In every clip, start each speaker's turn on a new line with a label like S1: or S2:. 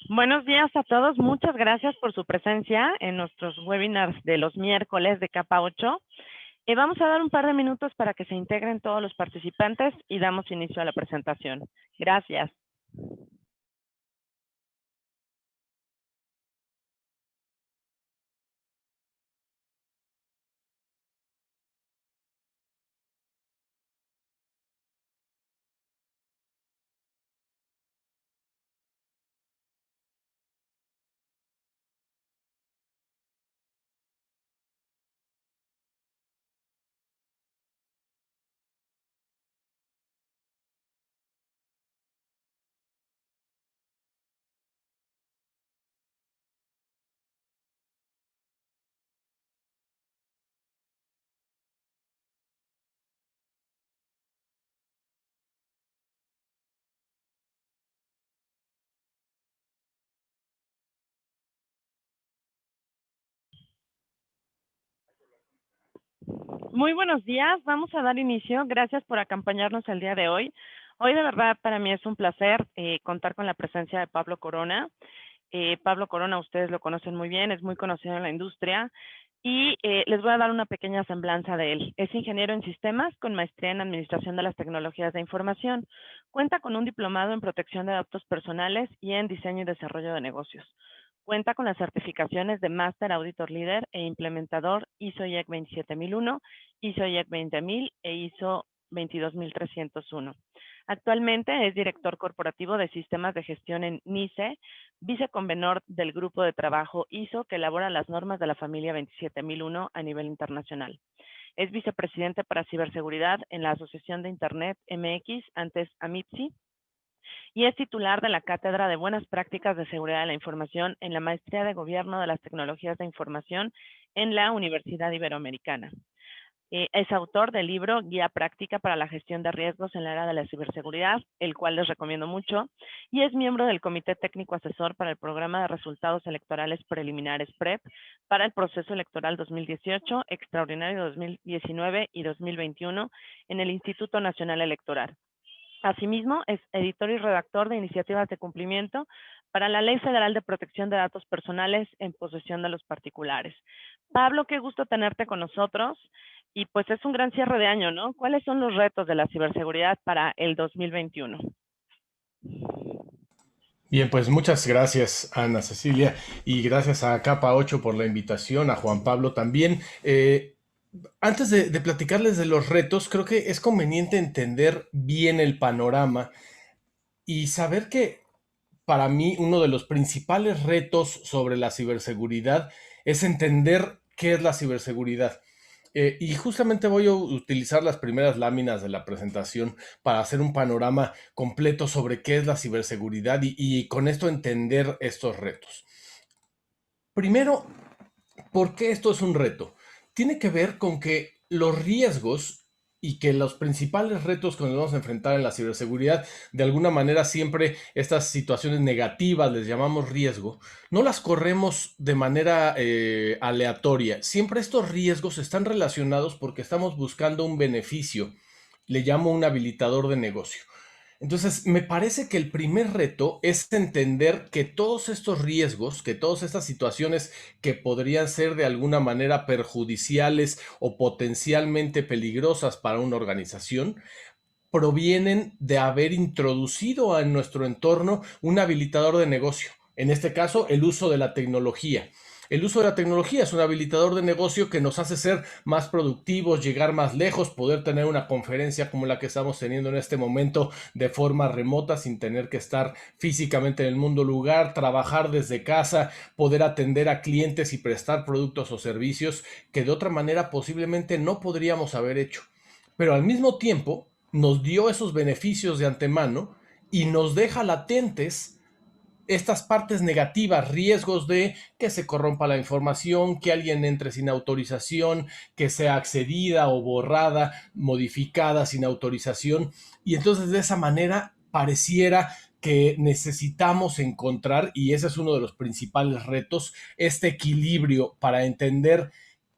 S1: Buenos días a todos. Muchas gracias por su presencia en nuestros webinars de los miércoles de Capa 8. Vamos a dar un par de minutos para que se integren todos los participantes y damos inicio a la presentación. Gracias. Muy buenos días. Vamos a dar inicio. Gracias por acompañarnos el día de hoy. Hoy de verdad para mí es un placer contar con la presencia de Pablo Corona. Pablo Corona, ustedes lo conocen muy bien, es muy conocido en la industria y les voy a dar una pequeña semblanza de él. Es ingeniero en sistemas con maestría en administración de las tecnologías de información. Cuenta con un diplomado en protección de datos personales y en diseño y desarrollo de negocios. Cuenta con las certificaciones de Master Auditor Leader e implementador ISO IEC 27001, ISO IEC 20000 e ISO 22301. Actualmente es director corporativo de sistemas de gestión en NICE, viceconvenor del grupo de trabajo ISO que elabora las normas de la familia 27001 a nivel internacional. Es vicepresidente para ciberseguridad en la Asociación de Internet MX, antes AMIPSI, y es titular de la Cátedra de Buenas Prácticas de Seguridad de la Información en la Maestría de Gobierno de las Tecnologías de Información en la Universidad Iberoamericana. Es autor del libro Guía Práctica para la Gestión de Riesgos en la Era de la Ciberseguridad, el cual les recomiendo mucho, y es miembro del Comité Técnico Asesor para el Programa de Resultados Electorales Preliminares PREP para el Proceso Electoral 2018, Extraordinario 2019 y 2021 en el Instituto Nacional Electoral. Asimismo, es editor y redactor de iniciativas de cumplimiento para la Ley Federal de Protección de Datos Personales en posesión de los particulares. Pablo, qué gusto tenerte con nosotros. Y pues es un gran cierre de año, ¿no? ¿Cuáles son los retos de la ciberseguridad para el 2021?
S2: Bien, pues muchas gracias, Ana Cecilia, y gracias a Capa 8 por la invitación, a Juan Pablo también. Antes de platicarles de los retos, creo que es conveniente entender bien el panorama y saber que para mí uno de los principales retos sobre la ciberseguridad es entender qué es la ciberseguridad. Y justamente voy a utilizar las primeras láminas de la presentación para hacer un panorama completo sobre qué es la ciberseguridad y con esto entender estos retos. Primero, ¿por qué esto es un reto? Tiene que ver con que los riesgos y que los principales retos que nos vamos a enfrentar en la ciberseguridad, de alguna manera siempre estas situaciones negativas, les llamamos riesgo, no las corremos de manera aleatoria. Siempre estos riesgos están relacionados porque estamos buscando un beneficio. Le llamo un habilitador de negocio. Entonces, me parece que el primer reto es entender que todos estos riesgos, que todas estas situaciones que podrían ser de alguna manera perjudiciales o potencialmente peligrosas para una organización, provienen de haber introducido en nuestro entorno un habilitador de negocio. En este caso, el uso de la tecnología. El uso de la tecnología es un habilitador de negocio que nos hace ser más productivos, llegar más lejos, poder tener una conferencia como la que estamos teniendo en este momento de forma remota sin tener que estar físicamente en el mundo lugar, trabajar desde casa, poder atender a clientes y prestar productos o servicios que de otra manera posiblemente no podríamos haber hecho. Pero al mismo tiempo nos dio esos beneficios de antemano y nos deja latentes estas partes negativas, riesgos de que se corrompa la información, que alguien entre sin autorización, que sea accedida o borrada, modificada sin autorización. Y entonces de esa manera pareciera que necesitamos encontrar, y ese es uno de los principales retos, este equilibrio para entender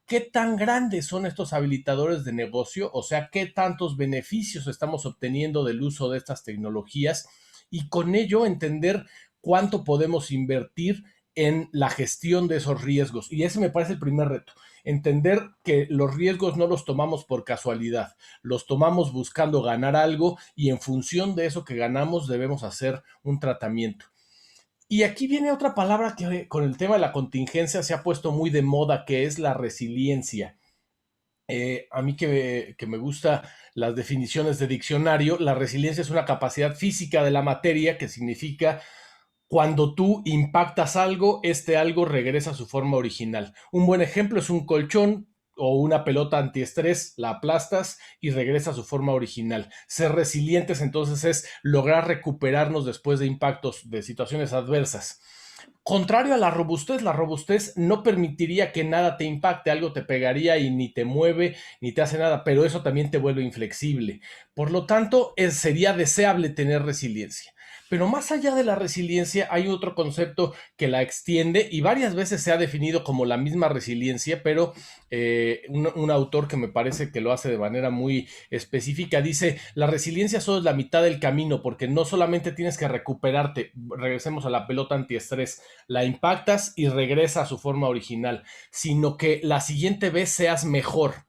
S2: qué tan grandes son estos habilitadores de negocio, o sea, qué tantos beneficios estamos obteniendo del uso de estas tecnologías y con ello entender cuánto podemos invertir en la gestión de esos riesgos. Y ese me parece el primer reto. Entender que los riesgos no los tomamos por casualidad, los tomamos buscando ganar algo y en función de eso que ganamos debemos hacer un tratamiento. Y aquí viene otra palabra que con el tema de la contingencia se ha puesto muy de moda, que es la resiliencia. A mí que me gusta las definiciones de diccionario, la resiliencia es una capacidad física de la materia que significa cuando tú impactas algo, este algo regresa a su forma original. Un buen ejemplo es un colchón o una pelota antiestrés, la aplastas y regresa a su forma original. Ser resilientes entonces es lograr recuperarnos después de impactos, de situaciones adversas. Contrario a la robustez no permitiría que nada te impacte, algo te pegaría y ni te mueve ni te hace nada, pero eso también te vuelve inflexible. Por lo tanto, sería deseable tener resiliencia. Pero más allá de la resiliencia hay otro concepto que la extiende y varias veces se ha definido como la misma resiliencia, pero un autor que me parece que lo hace de manera muy específica dice, la resiliencia solo es la mitad del camino porque no solamente tienes que recuperarte, regresemos a la pelota antiestrés, la impactas y regresa a su forma original, sino que la siguiente vez seas mejor,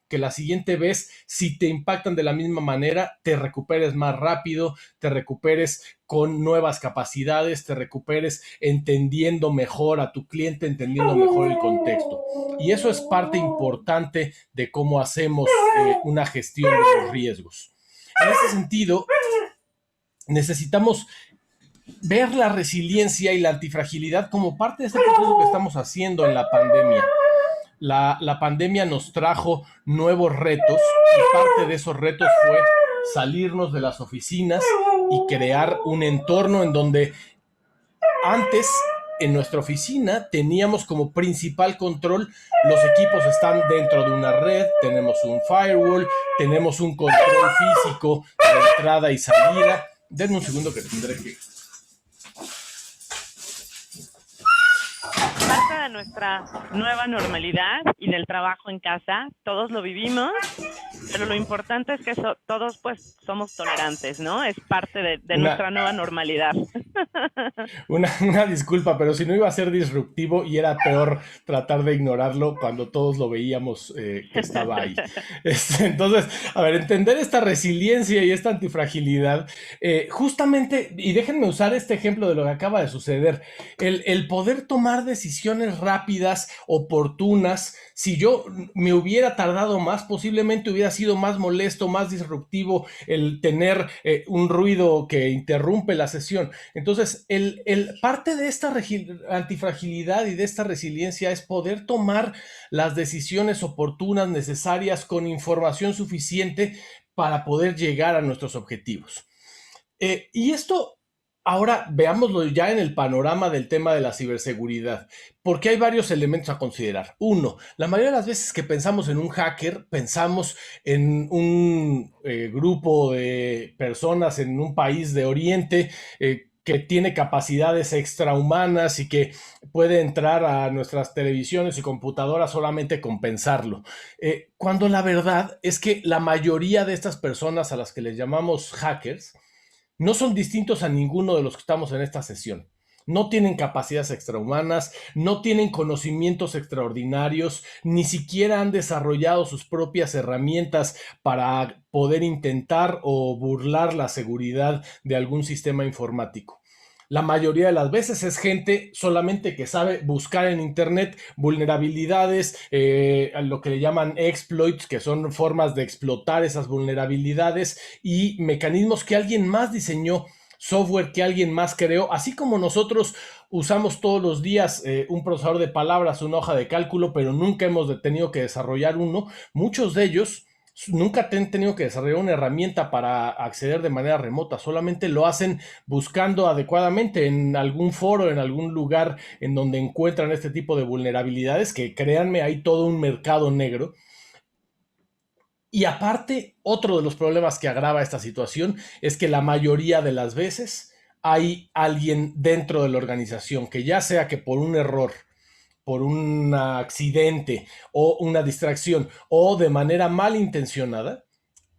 S2: que la siguiente vez, si te impactan de la misma manera, te recuperes más rápido, te recuperes con nuevas capacidades, te recuperes entendiendo mejor a tu cliente, entendiendo mejor el contexto. Y eso es parte importante de cómo hacemos una gestión de los riesgos. En ese sentido, necesitamos ver la resiliencia y la antifragilidad como parte de este proceso que estamos haciendo en la pandemia. La pandemia nos trajo nuevos retos y parte de esos retos fue salirnos de las oficinas y crear un entorno en donde antes en nuestra oficina teníamos como principal control, los equipos están dentro de una red, tenemos un firewall, tenemos un control físico de entrada y salida. Denme un segundo que tendré que...
S1: Parte de nuestra nueva normalidad y del trabajo en casa, todos lo vivimos, pero lo importante es que todos pues somos tolerantes, ¿no? Es parte de nuestra nueva normalidad.
S2: Una disculpa, pero si no iba a ser disruptivo y era peor tratar de ignorarlo cuando todos lo veíamos que estaba ahí. Entonces, a ver, entender esta resiliencia y esta antifragilidad, justamente, y déjenme usar este ejemplo de lo que acaba de suceder, el poder tomar decisiones rápidas, oportunas. Si yo me hubiera tardado más, posiblemente hubiera sido más molesto, más disruptivo el tener un ruido que interrumpe la sesión. Entonces, parte de esta antifragilidad y de esta resiliencia es poder tomar las decisiones oportunas, necesarias, con información suficiente para poder llegar a nuestros objetivos. Y esto, ahora veámoslo ya en el panorama del tema de la ciberseguridad, porque hay varios elementos a considerar. Uno, la mayoría de las veces que pensamos en un hacker, pensamos en un grupo de personas en un país de Oriente que tiene capacidades extrahumanas y que puede entrar a nuestras televisiones y computadoras solamente con pensarlo. Cuando la verdad es que la mayoría de estas personas a las que les llamamos hackers no son distintos a ninguno de los que estamos en esta sesión. No tienen capacidades extrahumanas, no tienen conocimientos extraordinarios, ni siquiera han desarrollado sus propias herramientas para poder intentar o burlar la seguridad de algún sistema informático. La mayoría de las veces es gente solamente que sabe buscar en internet vulnerabilidades, lo que le llaman exploits, que son formas de explotar esas vulnerabilidades y mecanismos que alguien más diseñó, software que alguien más creó, así como nosotros usamos todos los días un procesador de palabras, una hoja de cálculo, pero nunca hemos tenido que desarrollar uno. Muchos de ellos nunca han tenido que desarrollar una herramienta para acceder de manera remota, solamente lo hacen buscando adecuadamente en algún foro, en algún lugar en donde encuentran este tipo de vulnerabilidades, que créanme, hay todo un mercado negro. Y aparte, otro de los problemas que agrava esta situación es que la mayoría de las veces hay alguien dentro de la organización que, ya sea que por un error, por un accidente o una distracción o de manera malintencionada,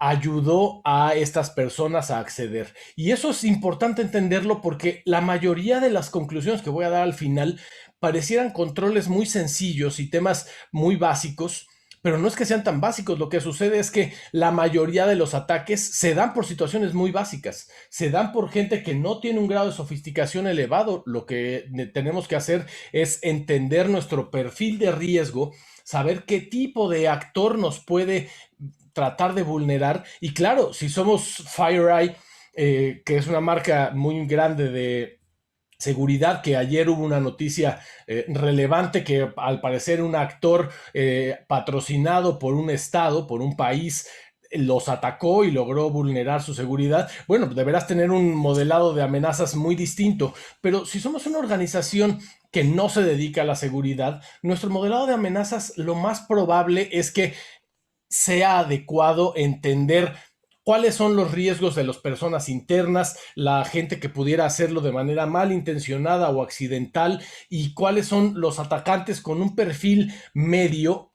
S2: ayudó a estas personas a acceder. Y eso es importante entenderlo porque la mayoría de las conclusiones que voy a dar al final parecieran controles muy sencillos y temas muy básicos, pero no es que sean tan básicos. Lo que sucede es que la mayoría de los ataques se dan por situaciones muy básicas, se dan por gente que no tiene un grado de sofisticación elevado. Lo que tenemos que hacer es entender nuestro perfil de riesgo, saber qué tipo de actor nos puede tratar de vulnerar. Y claro, si somos FireEye, que es una marca muy grande de seguridad, que ayer hubo una noticia relevante que al parecer un actor patrocinado por un estado, por un país, los atacó y logró vulnerar su seguridad. Bueno, deberás tener un modelado de amenazas muy distinto, pero si somos una organización que no se dedica a la seguridad, nuestro modelado de amenazas lo más probable es que sea adecuado entender cuáles son los riesgos de las personas internas, la gente que pudiera hacerlo de manera malintencionada o accidental, y cuáles son los atacantes con un perfil medio,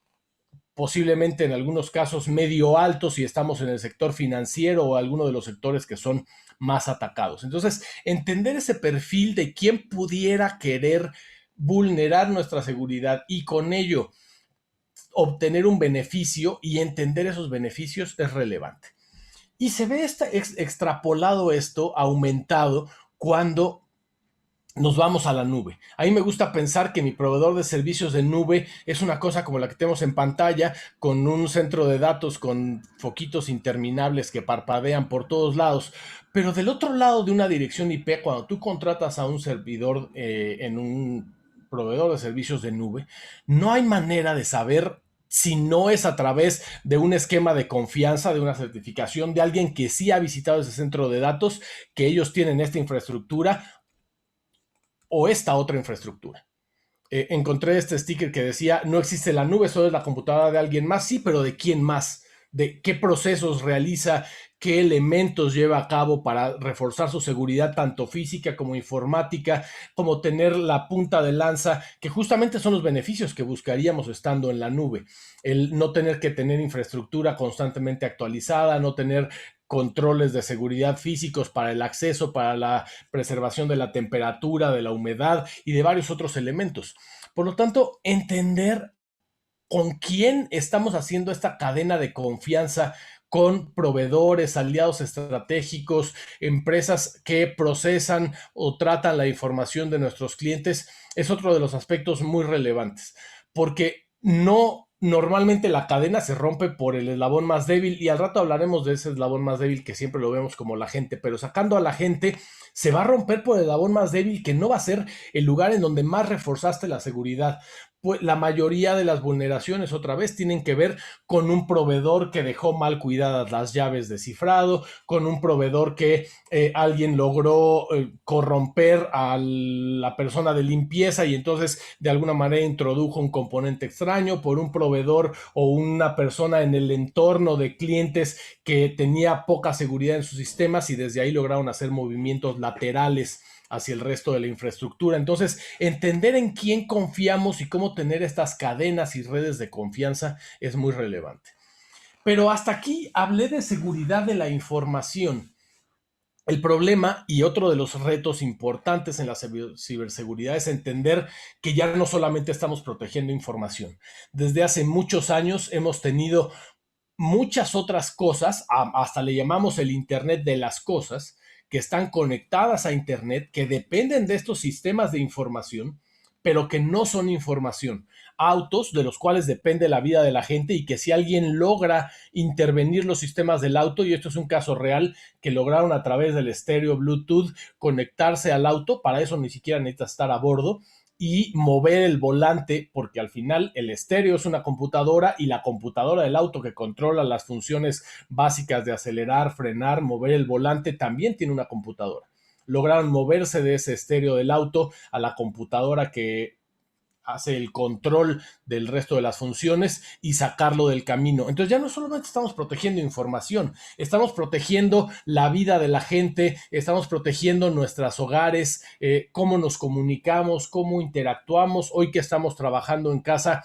S2: posiblemente en algunos casos medio alto si estamos en el sector financiero o alguno de los sectores que son más atacados. Entonces, entender ese perfil de quién pudiera querer vulnerar nuestra seguridad y con ello obtener un beneficio y entender esos beneficios es relevante. Y se ve extrapolado esto, aumentado, cuando nos vamos a la nube. A mí me gusta pensar que mi proveedor de servicios de nube es una cosa como la que tenemos en pantalla, con un centro de datos con foquitos interminables que parpadean por todos lados. Pero del otro lado de una dirección IP, cuando tú contratas a un servidor en un proveedor de servicios de nube, no hay manera de saber si no es a través de un esquema de confianza, de una certificación de alguien que sí ha visitado ese centro de datos, que ellos tienen esta infraestructura o esta otra infraestructura. Encontré este sticker que decía, no existe la nube, solo es la computadora de alguien más. Sí, pero ¿de quién más? ¿De qué procesos realiza? ¿Qué elementos lleva a cabo para reforzar su seguridad, tanto física como informática, como tener la punta de lanza, que justamente son los beneficios que buscaríamos estando en la nube? El no tener que tener infraestructura constantemente actualizada, no tener controles de seguridad físicos para el acceso, para la preservación de la temperatura, de la humedad y de varios otros elementos. Por lo tanto, entender con quién estamos haciendo esta cadena de confianza, con proveedores, aliados estratégicos, empresas que procesan o tratan la información de nuestros clientes, es otro de los aspectos muy relevantes, porque no normalmente la cadena se rompe por el eslabón más débil, y al rato hablaremos de ese eslabón más débil que siempre lo vemos como la gente, pero sacando a la gente se va a romper por el eslabón más débil, que no va a ser el lugar en donde más reforzaste la seguridad. Pues la mayoría de las vulneraciones, otra vez, tienen que ver con un proveedor que dejó mal cuidadas las llaves de cifrado, con un proveedor que alguien logró corromper a la persona de limpieza y entonces de alguna manera introdujo un componente extraño, por un proveedor o una persona en el entorno de clientes que tenía poca seguridad en sus sistemas y desde ahí lograron hacer movimientos laterales hacia el resto de la infraestructura. Entonces, entender en quién confiamos y cómo tener estas cadenas y redes de confianza es muy relevante. Pero hasta aquí hablé de seguridad de la información. El problema y otro de los retos importantes en la ciberseguridad es entender que ya no solamente estamos protegiendo información. Desde hace muchos años hemos tenido muchas otras cosas, hasta le llamamos el Internet de las cosas, que están conectadas a Internet, que dependen de estos sistemas de información, pero que no son información. Autos de los cuales depende la vida de la gente y que si alguien logra intervenir los sistemas del auto, y esto es un caso real, que lograron a través del estéreo Bluetooth conectarse al auto, para eso ni siquiera necesitas estar a bordo, y mover el volante, porque al final el estéreo es una computadora y la computadora del auto que controla las funciones básicas de acelerar, frenar, mover el volante también tiene una computadora. Lograron moverse de ese estéreo del auto a la computadora que hace el control del resto de las funciones y sacarlo del camino. Entonces ya no solamente estamos protegiendo información, estamos protegiendo la vida de la gente, estamos protegiendo nuestros hogares, cómo nos comunicamos, cómo interactuamos. Hoy que estamos trabajando en casa,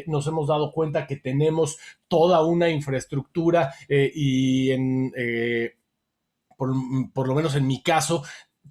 S2: nos hemos dado cuenta que tenemos toda una infraestructura y por, por lo menos en mi caso,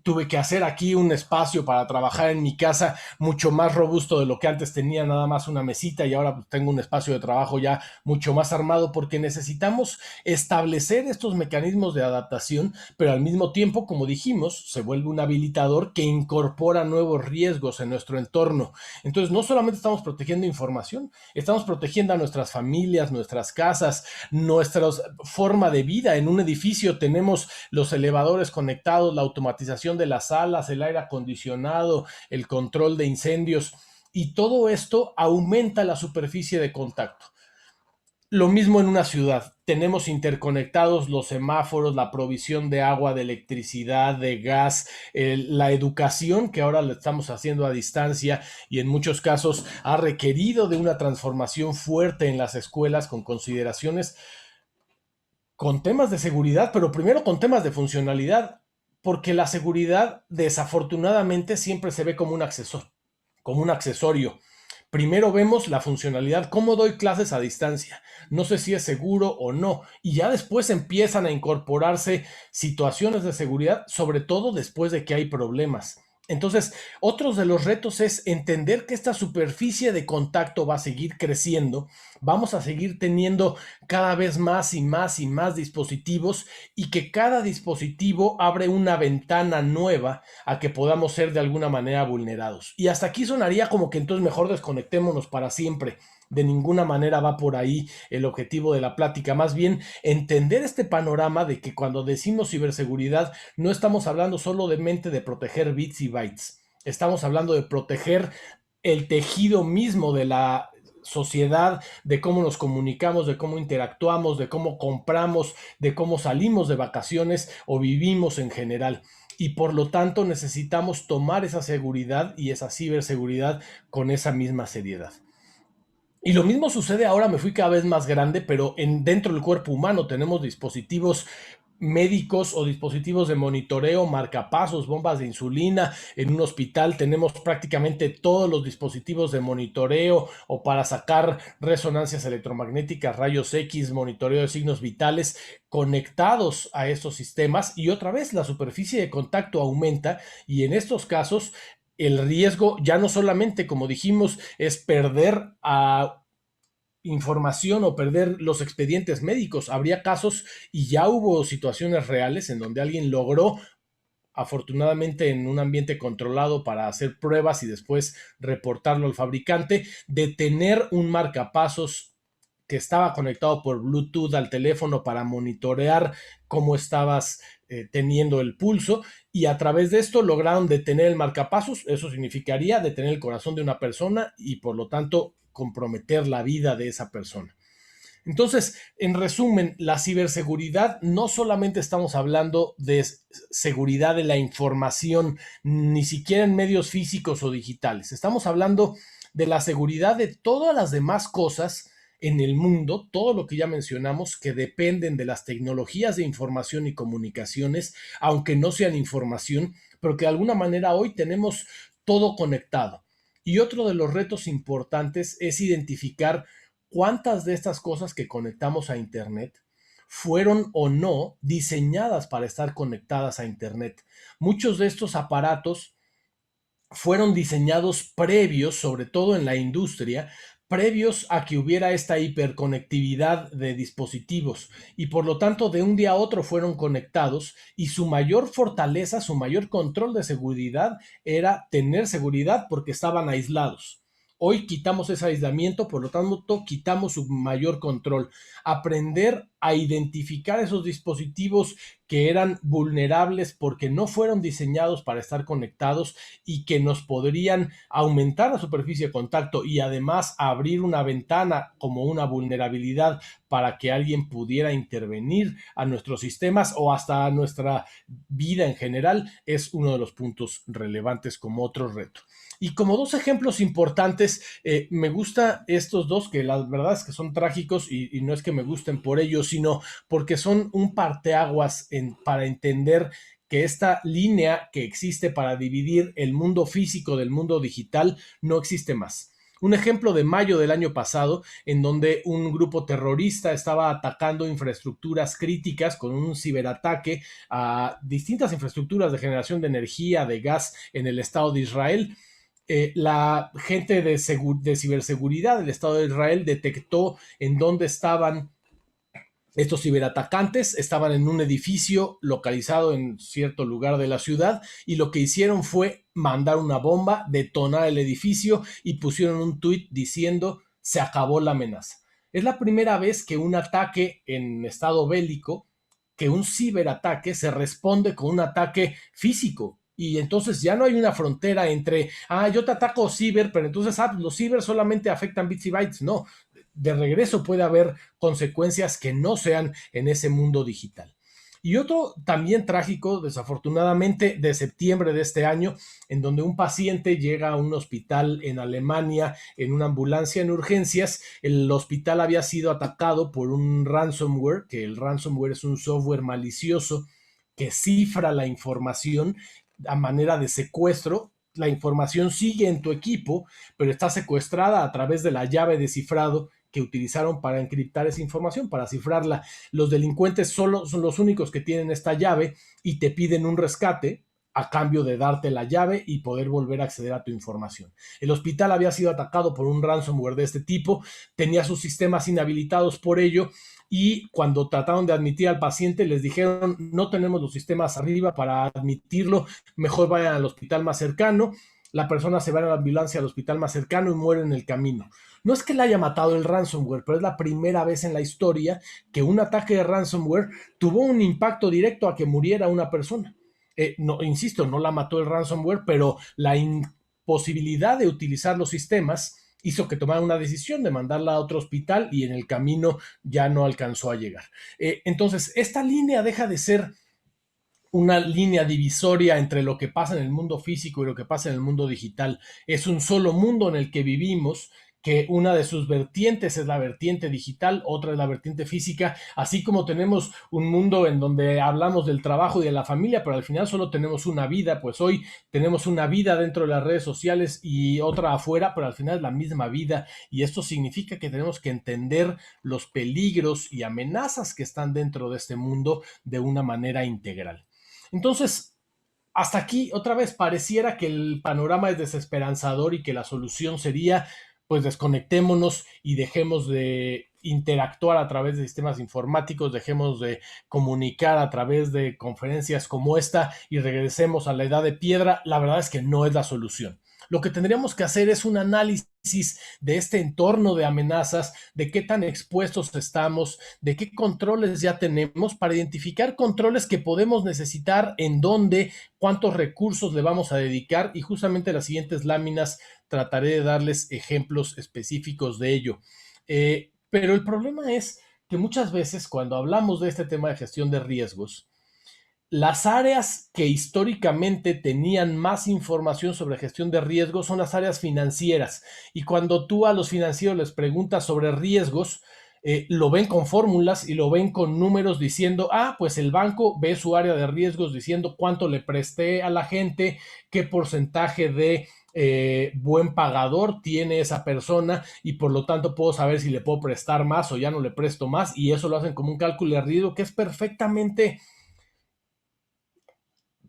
S2: tuve que hacer aquí un espacio para trabajar en mi casa mucho más robusto de lo que antes tenía, nada más una mesita, y ahora tengo un espacio de trabajo ya mucho más armado, porque necesitamos establecer estos mecanismos de adaptación, pero al mismo tiempo, como dijimos, se vuelve un habilitador que incorpora nuevos riesgos en nuestro entorno. Entonces no solamente estamos protegiendo información, estamos protegiendo a nuestras familias, nuestras casas, nuestra forma de vida. En un edificio tenemos los elevadores conectados, la automatización de las salas, el aire acondicionado, el control de incendios, y todo esto aumenta la superficie de contacto. Lo mismo en una ciudad. Tenemos interconectados los semáforos, la provisión de agua, de electricidad, de gas, la educación que ahora lo estamos haciendo a distancia y en muchos casos ha requerido de una transformación fuerte en las escuelas con consideraciones con temas de seguridad, pero primero con temas de funcionalidad, porque la seguridad desafortunadamente siempre se ve como un accesorio, como un accesorio. Primero vemos la funcionalidad, cómo doy clases a distancia, no sé si es seguro o no, y ya después empiezan a incorporarse situaciones de seguridad, sobre todo después de que hay problemas. Entonces, otros de los retos es entender que esta superficie de contacto va a seguir creciendo, vamos a seguir teniendo cada vez más y más y más dispositivos, y que cada dispositivo abre una ventana nueva a que podamos ser de alguna manera vulnerados. Y hasta aquí sonaría como que entonces mejor desconectémonos para siempre. De ninguna manera va por ahí el objetivo de la plática, más bien entender este panorama de que cuando decimos ciberseguridad no estamos hablando solamente de proteger bits y bytes, estamos hablando de proteger el tejido mismo de la sociedad, de cómo nos comunicamos, de cómo interactuamos, de cómo compramos, de cómo salimos de vacaciones o vivimos en general. Y por lo tanto necesitamos tomar esa seguridad y esa ciberseguridad con esa misma seriedad. Y lo mismo sucede ahora, me fui cada vez más grande, pero dentro del cuerpo humano tenemos dispositivos médicos o dispositivos de monitoreo, marcapasos, bombas de insulina. En un hospital tenemos prácticamente todos los dispositivos de monitoreo o para sacar resonancias electromagnéticas, rayos X, monitoreo de signos vitales conectados a estos sistemas, y otra vez la superficie de contacto aumenta, y en estos casos el riesgo ya no solamente, como dijimos, es perder a información o perder los expedientes médicos. Habría casos, y ya hubo situaciones reales en donde alguien logró, afortunadamente en un ambiente controlado para hacer pruebas y después reportarlo al fabricante, de tener un marcapasos que estaba conectado por Bluetooth al teléfono para monitorear cómo estabas teniendo el pulso, y a través de esto lograron detener el marcapasos. Eso significaría detener el corazón de una persona y por lo tanto comprometer la vida de esa persona. Entonces, en resumen, la ciberseguridad no solamente estamos hablando de seguridad de la información, ni siquiera en medios físicos o digitales. Estamos hablando de la seguridad de todas las demás cosas en el mundo, todo lo que ya mencionamos, que dependen de las tecnologías de información y comunicaciones, aunque no sean información, pero que de alguna manera hoy tenemos todo conectado. Y otro de los retos importantes es identificar cuántas de estas cosas que conectamos a Internet fueron o no diseñadas para estar conectadas a Internet. Muchos de estos aparatos fueron diseñados previos, sobre todo en la industria, previos a que hubiera esta hiperconectividad de dispositivos, y por lo tanto de un día a otro fueron conectados, y su mayor fortaleza, su mayor control de seguridad era tener seguridad porque estaban aislados. Hoy quitamos ese aislamiento, por lo tanto quitamos su mayor control. Aprender a identificar esos dispositivos que eran vulnerables porque no fueron diseñados para estar conectados y que nos podrían aumentar la superficie de contacto y además abrir una ventana como una vulnerabilidad para que alguien pudiera intervenir a nuestros sistemas o hasta a nuestra vida en general, es uno de los puntos relevantes como otro reto. Y como dos ejemplos importantes, me gusta estos dos, que la verdad es que son trágicos y no es que me gusten por ello, sino porque son un parteaguas para entender que esta línea que existe para dividir el mundo físico del mundo digital no existe más. Un ejemplo de mayo del año pasado, en donde un grupo terrorista estaba atacando infraestructuras críticas con un ciberataque a distintas infraestructuras de generación de energía, de gas en el Estado de Israel. La gente de ciberseguridad del Estado de Israel detectó en dónde estaban estos ciberatacantes, estaban en un edificio localizado en cierto lugar de la ciudad y lo que hicieron fue mandar una bomba, detonar el edificio y pusieron un tuit diciendo se acabó la amenaza. Es la primera vez que un ataque en estado bélico, que un ciberataque se responde con un ataque físico. Y entonces ya no hay una frontera entre, yo te ataco ciber, pero entonces los ciber solamente afectan bits y bytes. No, de regreso puede haber consecuencias que no sean en ese mundo digital. Y otro también trágico, desafortunadamente, de septiembre de este año, en donde un paciente llega a un hospital en Alemania en una ambulancia en urgencias. El hospital había sido atacado por un ransomware, que el ransomware es un software malicioso que cifra la información a manera de secuestro. La información sigue en tu equipo, pero está secuestrada a través de la llave de cifrado que utilizaron para encriptar esa información, para cifrarla. Los delincuentes solo son los únicos que tienen esta llave y te piden un rescate a cambio de darte la llave y poder volver a acceder a tu información. El hospital había sido atacado por un ransomware de este tipo, tenía sus sistemas inhabilitados por ello y cuando trataron de admitir al paciente les dijeron no tenemos los sistemas arriba para admitirlo, mejor vayan al hospital más cercano. La persona se va a la ambulancia al hospital más cercano y muere en el camino. No es que le haya matado el ransomware, pero es la primera vez en la historia que un ataque de ransomware tuvo un impacto directo a que muriera una persona. No, insisto, no la mató el ransomware, pero la imposibilidad de utilizar los sistemas hizo que tomara una decisión de mandarla a otro hospital y en el camino ya no alcanzó a llegar. Entonces, esta línea deja de ser una línea divisoria entre lo que pasa en el mundo físico y lo que pasa en el mundo digital. Es un solo mundo en el que vivimos, que una de sus vertientes es la vertiente digital, otra es la vertiente física, así como tenemos un mundo en donde hablamos del trabajo y de la familia, pero al final solo tenemos una vida, pues hoy tenemos una vida dentro de las redes sociales y otra afuera, pero al final es la misma vida y esto significa que tenemos que entender los peligros y amenazas que están dentro de este mundo de una manera integral. Entonces, hasta aquí, otra vez, pareciera que el panorama es desesperanzador y que la solución sería, pues desconectémonos y dejemos de interactuar a través de sistemas informáticos, dejemos de comunicar a través de conferencias como esta y regresemos a la edad de piedra. La verdad es que no es la solución. Lo que tendríamos que hacer es un análisis de este entorno de amenazas, de qué tan expuestos estamos, de qué controles ya tenemos para identificar controles que podemos necesitar, en dónde, cuántos recursos le vamos a dedicar y justamente en las siguientes láminas trataré de darles ejemplos específicos de ello. Pero el problema es que muchas veces cuando hablamos de este tema de gestión de riesgos, las áreas que históricamente tenían más información sobre gestión de riesgos son las áreas financieras. Y cuando tú a los financieros les preguntas sobre riesgos, lo ven con fórmulas y lo ven con números diciendo, pues el banco ve su área de riesgos diciendo cuánto le presté a la gente, qué porcentaje de buen pagador tiene esa persona y por lo tanto puedo saber si le puedo prestar más o ya no le presto más y eso lo hacen como un cálculo de riesgo que es perfectamente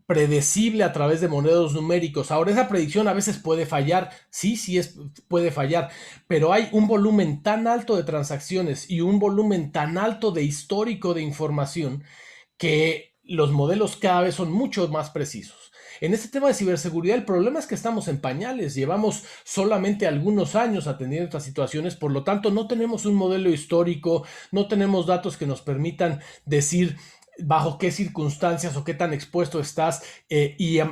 S2: predecible a través de modelos numéricos. Ahora, esa predicción a veces puede fallar, sí, puede fallar, pero hay un volumen tan alto de transacciones y un volumen tan alto de histórico de información que los modelos cada vez son mucho más precisos. En este tema de ciberseguridad, el problema es que estamos en pañales, llevamos solamente algunos años atendiendo estas situaciones, por lo tanto no tenemos un modelo histórico, no tenemos datos que nos permitan decir bajo qué circunstancias o qué tan expuesto estás,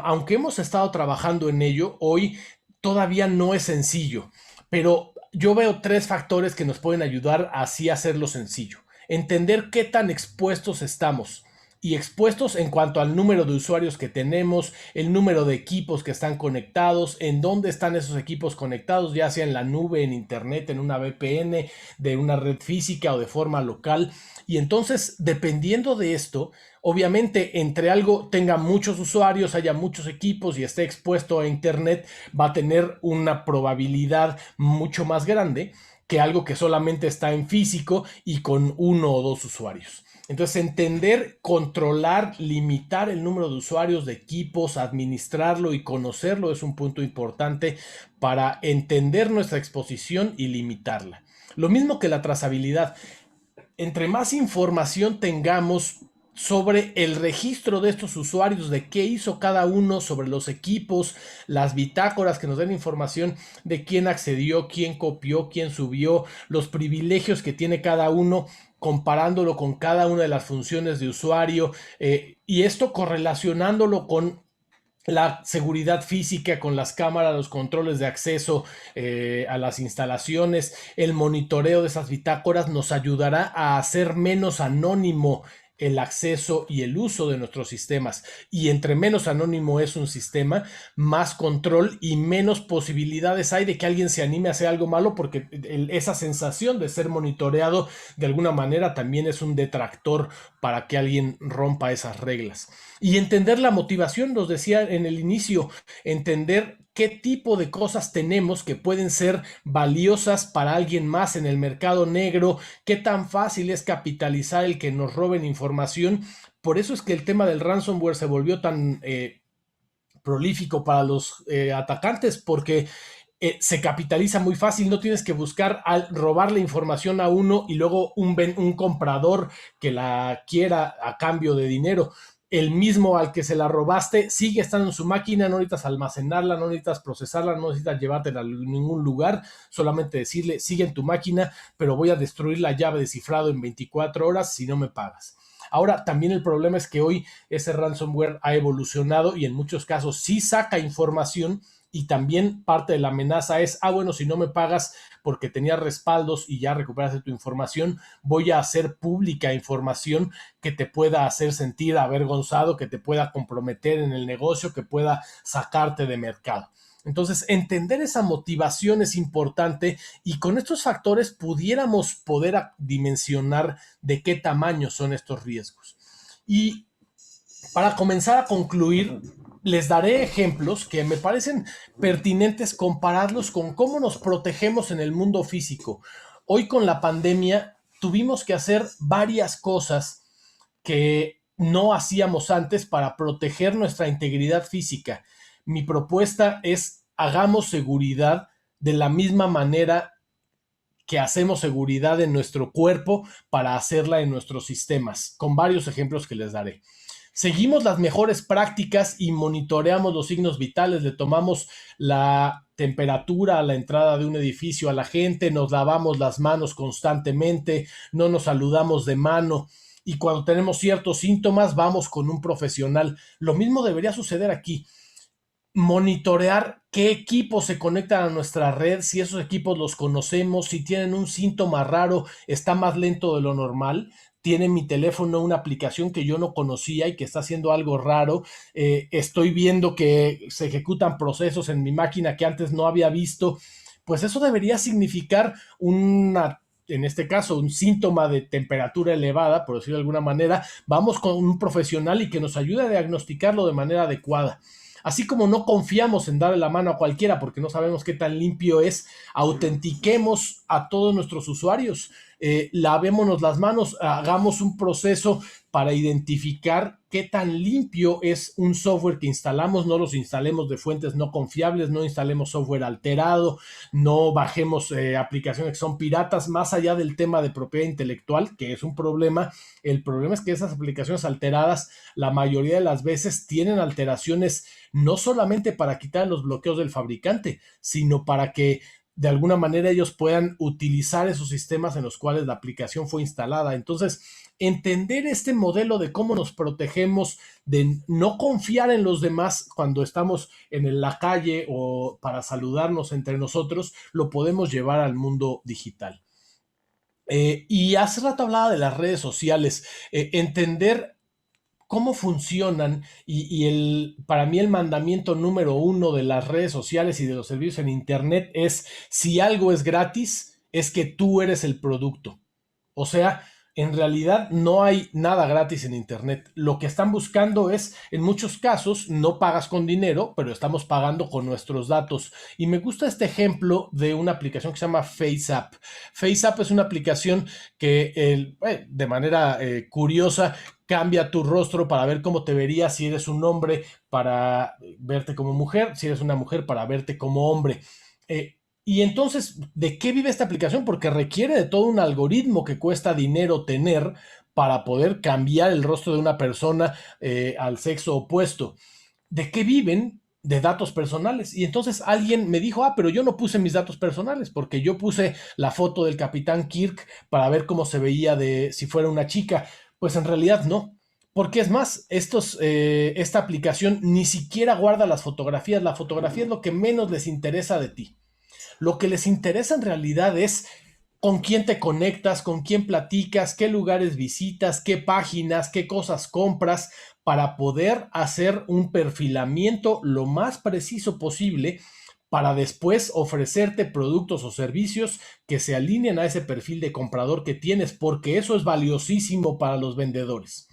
S2: aunque hemos estado trabajando en ello, hoy todavía no es sencillo, pero yo veo tres factores que nos pueden ayudar así a hacerlo sencillo. Entender qué tan expuestos estamos, y expuestos en cuanto al número de usuarios que tenemos, el número de equipos que están conectados, en dónde están esos equipos conectados, ya sea en la nube, en internet, en una VPN, de una red física o de forma local. Y entonces, dependiendo de esto, obviamente, entre algo tenga muchos usuarios, haya muchos equipos y esté expuesto a internet, va a tener una probabilidad mucho más grande que algo que solamente está en físico y con uno o dos usuarios. Entonces, entender, controlar, limitar el número de usuarios, de equipos, administrarlo y conocerlo es un punto importante para entender nuestra exposición y limitarla. Lo mismo que la trazabilidad. Entre más información tengamos sobre el registro de estos usuarios, de qué hizo cada uno, sobre los equipos, las bitácoras que nos den información de quién accedió, quién copió, quién subió, los privilegios que tiene cada uno, comparándolo con cada una de las funciones de usuario, y esto correlacionándolo con la seguridad física, con las cámaras, los controles de acceso a las instalaciones, el monitoreo de esas bitácoras nos ayudará a hacer menos anónimo el acceso y el uso de nuestros sistemas. Y entre menos anónimo es un sistema, más control y menos posibilidades hay de que alguien se anime a hacer algo malo, porque esa sensación de ser monitoreado de alguna manera también es un detractor para que alguien rompa esas reglas. Y entender la motivación, nos decía en el inicio, entender qué tipo de cosas tenemos que pueden ser valiosas para alguien más en el mercado negro, qué tan fácil es capitalizar el que nos roben información. Por eso es que el tema del ransomware se volvió tan prolífico para los atacantes, porque se capitaliza muy fácil, no tienes que buscar robarle información a uno y luego un comprador que la quiera a cambio de dinero. El mismo al que se la robaste sigue estando en su máquina, no necesitas almacenarla, no necesitas procesarla, no necesitas llevártela a ningún lugar, solamente decirle sigue en tu máquina, pero voy a destruir la llave de cifrado en 24 horas si no me pagas. Ahora, también el problema es que hoy ese ransomware ha evolucionado y en muchos casos sí saca información, y también parte de la amenaza es, bueno, si no me pagas porque tenías respaldos y ya recuperaste tu información, voy a hacer pública información que te pueda hacer sentir avergonzado, que te pueda comprometer en el negocio, que pueda sacarte de mercado. Entonces, entender esa motivación es importante, y con estos factores pudiéramos poder dimensionar de qué tamaño son estos riesgos. Y para comenzar a concluir, les daré ejemplos que me parecen pertinentes compararlos con cómo nos protegemos en el mundo físico. Hoy con la pandemia tuvimos que hacer varias cosas que no hacíamos antes para proteger nuestra integridad física. Mi propuesta es: hagamos seguridad de la misma manera que hacemos seguridad en nuestro cuerpo para hacerla en nuestros sistemas, con varios ejemplos que les daré. Seguimos las mejores prácticas y monitoreamos los signos vitales, le tomamos la temperatura a la entrada de un edificio a la gente, nos lavamos las manos constantemente, no nos saludamos de mano, y cuando tenemos ciertos síntomas vamos con un profesional. Lo mismo debería suceder aquí. Monitorear qué equipos se conectan a nuestra red, si esos equipos los conocemos, si tienen un síntoma raro, está más lento de lo normal, tiene mi teléfono una aplicación que yo no conocía y que está haciendo algo raro, estoy viendo que se ejecutan procesos en mi máquina que antes no había visto. Pues eso debería significar en este caso, un síntoma de temperatura elevada, por decirlo de alguna manera. Vamos con un profesional y que nos ayude a diagnosticarlo de manera adecuada. Así como no confiamos en darle la mano a cualquiera porque no sabemos qué tan limpio es, autentiquemos a todos nuestros usuarios. lavémonos las manos, hagamos un proceso para identificar qué tan limpio es un software que instalamos, no los instalemos de fuentes no confiables, no instalemos software alterado, no bajemos aplicaciones que son piratas, más allá del tema de propiedad intelectual, que es un problema. El problema es que esas aplicaciones alteradas, la mayoría de las veces, tienen alteraciones no solamente para quitar los bloqueos del fabricante, sino para que de alguna manera ellos puedan utilizar esos sistemas en los cuales la aplicación fue instalada. Entonces, entender este modelo de cómo nos protegemos, de no confiar en los demás cuando estamos en la calle o para saludarnos entre nosotros, lo podemos llevar al mundo digital. Y hace rato hablaba de las redes sociales, entender cómo funcionan para mí el mandamiento número uno de las redes sociales y de los servicios en Internet es: si algo es gratis, es que tú eres el producto. O sea, en realidad no hay nada gratis en Internet. Lo que están buscando es, en muchos casos, no pagas con dinero, pero estamos pagando con nuestros datos. Y me gusta este ejemplo de una aplicación que se llama FaceApp. FaceApp es una aplicación que de manera curiosa cambia tu rostro para ver cómo te verías si eres un hombre, para verte como mujer, si eres una mujer para verte como hombre. Y entonces, ¿de qué vive esta aplicación? Porque requiere de todo un algoritmo que cuesta dinero tener para poder cambiar el rostro de una persona al sexo opuesto. ¿De qué viven? De datos personales. Y entonces alguien me dijo, pero yo no puse mis datos personales porque yo puse la foto del Capitán Kirk para ver cómo se veía si fuera una chica. Pues en realidad no. Porque es más, esta aplicación ni siquiera guarda las fotografías. La fotografía es lo que menos les interesa de ti. Lo que les interesa en realidad es con quién te conectas, con quién platicas, qué lugares visitas, qué páginas, qué cosas compras, para poder hacer un perfilamiento lo más preciso posible para después ofrecerte productos o servicios que se alineen a ese perfil de comprador que tienes, porque eso es valiosísimo para los vendedores.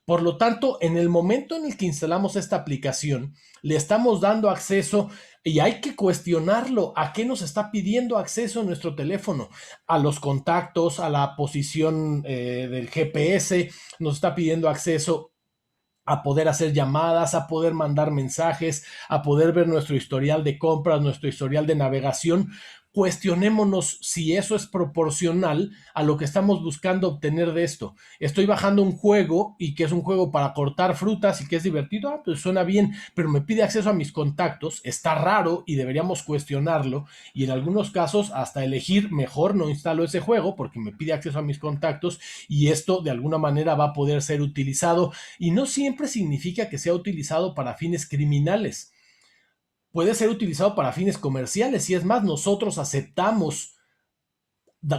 S2: Por lo tanto, en el momento en el que instalamos esta aplicación, le estamos dando acceso, y hay que cuestionarlo. ¿A qué nos está pidiendo acceso en nuestro teléfono? A los contactos, a la posición del GPS, nos está pidiendo acceso a poder hacer llamadas, a poder mandar mensajes, a poder ver nuestro historial de compras, nuestro historial de navegación. Cuestionémonos si eso es proporcional a lo que estamos buscando obtener de esto. Estoy bajando un juego y que es un juego para cortar frutas y que es divertido, pues suena bien, pero me pide acceso a mis contactos, está raro y deberíamos cuestionarlo, y en algunos casos hasta elegir mejor no instalo ese juego porque me pide acceso a mis contactos, y esto de alguna manera va a poder ser utilizado, y no siempre significa que sea utilizado para fines criminales. Puede ser utilizado para fines comerciales, y es más, nosotros aceptamos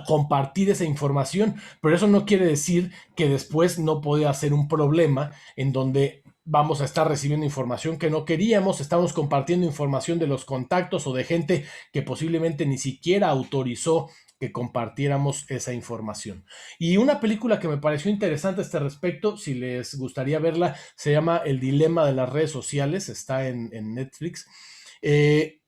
S2: compartir esa información, pero eso no quiere decir que después no pueda ser un problema en donde vamos a estar recibiendo información que no queríamos, estamos compartiendo información de los contactos o de gente que posiblemente ni siquiera autorizó que compartiéramos esa información. Y una película que me pareció interesante a este respecto, si les gustaría verla, se llama El dilema de las redes sociales, está en Netflix.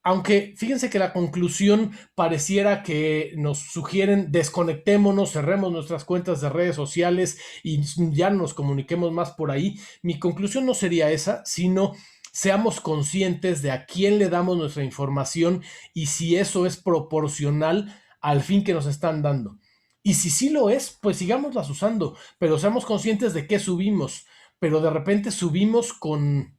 S2: Aunque fíjense que la conclusión pareciera que nos sugieren: desconectémonos, cerremos nuestras cuentas de redes sociales y ya no nos comuniquemos más por ahí. Mi conclusión no sería esa, sino seamos conscientes de a quién le damos nuestra información y si eso es proporcional al fin que nos están dando. Y si sí lo es, pues sigámoslas usando, pero seamos conscientes de qué subimos. Pero de repente subimos con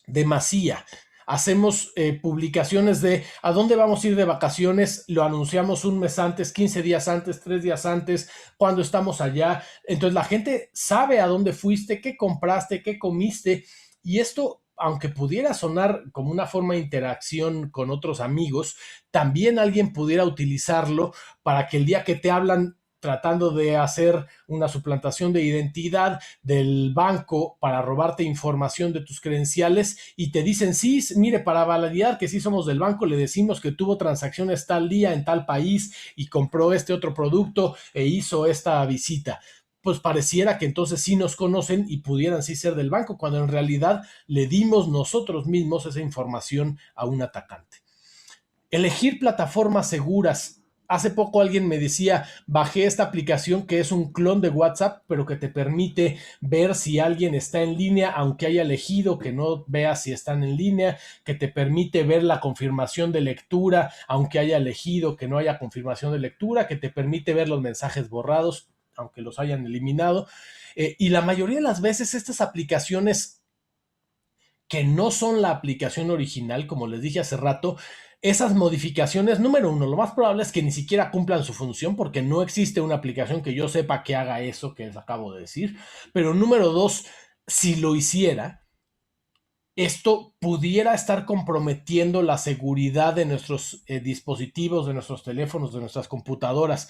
S2: demasía. Hacemos publicaciones de a dónde vamos a ir de vacaciones, lo anunciamos un mes antes, 15 días antes, 3 días antes, cuando estamos allá. Entonces la gente sabe a dónde fuiste, qué compraste, qué comiste, y esto, aunque pudiera sonar como una forma de interacción con otros amigos, también alguien pudiera utilizarlo para que el día que te hablan tratando de hacer una suplantación de identidad del banco para robarte información de tus credenciales, y te dicen: sí, mire, para validar que sí somos del banco, le decimos que tuvo transacciones tal día en tal país y compró este otro producto e hizo esta visita. Pues pareciera que entonces sí nos conocen y pudieran sí ser del banco, cuando en realidad le dimos nosotros mismos esa información a un atacante. Elegir plataformas seguras. hace poco alguien me decía, bajé esta aplicación que es un clon de WhatsApp, pero que te permite ver si alguien está en línea, aunque haya elegido que no veas si están en línea, que te permite ver la confirmación de lectura, aunque haya elegido que no haya confirmación de lectura, que te permite ver los mensajes borrados, aunque los hayan eliminado. Y la mayoría de las veces estas aplicaciones que no son la aplicación original, como les dije hace rato, esas modificaciones, número uno, lo más probable es que ni siquiera cumplan su función porque no existe una aplicación que yo sepa que haga eso que les acabo de decir. Pero número dos, si lo hiciera, esto pudiera estar comprometiendo la seguridad de nuestros dispositivos, de nuestros teléfonos, de nuestras computadoras.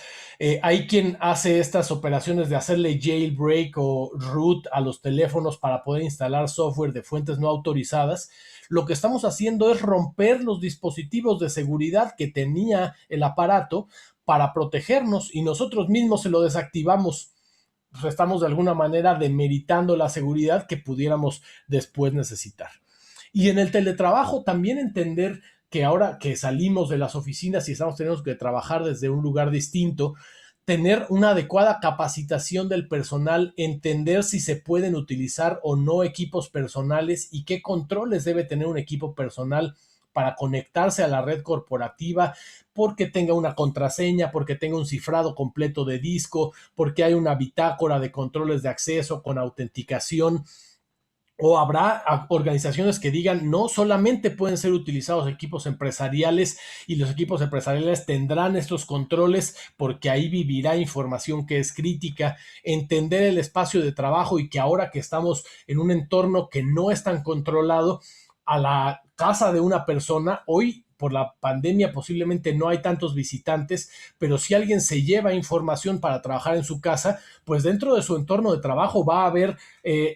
S2: Hay quien hace estas operaciones de hacerle jailbreak o root a los teléfonos para poder instalar software de fuentes no autorizadas. Lo que estamos haciendo es romper los dispositivos de seguridad que tenía el aparato para protegernos y nosotros mismos se lo desactivamos. Pues estamos de alguna manera demeritando la seguridad que pudiéramos después necesitar. Y en el teletrabajo también entender que ahora que salimos de las oficinas y estamos teniendo que trabajar desde un lugar distinto, tener una adecuada capacitación del personal, entender si se pueden utilizar o no equipos personales y qué controles debe tener un equipo personal para conectarse a la red corporativa, porque tenga una contraseña, porque tenga un cifrado completo de disco, porque hay una bitácora de controles de acceso con autenticación. O habrá organizaciones que digan no solamente pueden ser utilizados equipos empresariales y los equipos empresariales tendrán estos controles porque ahí vivirá información que es crítica, entender el espacio de trabajo y que ahora que estamos en un entorno que no es tan controlado, a la casa de una persona, hoy por la pandemia posiblemente no hay tantos visitantes, pero si alguien se lleva información para trabajar en su casa, pues dentro de su entorno de trabajo va a haber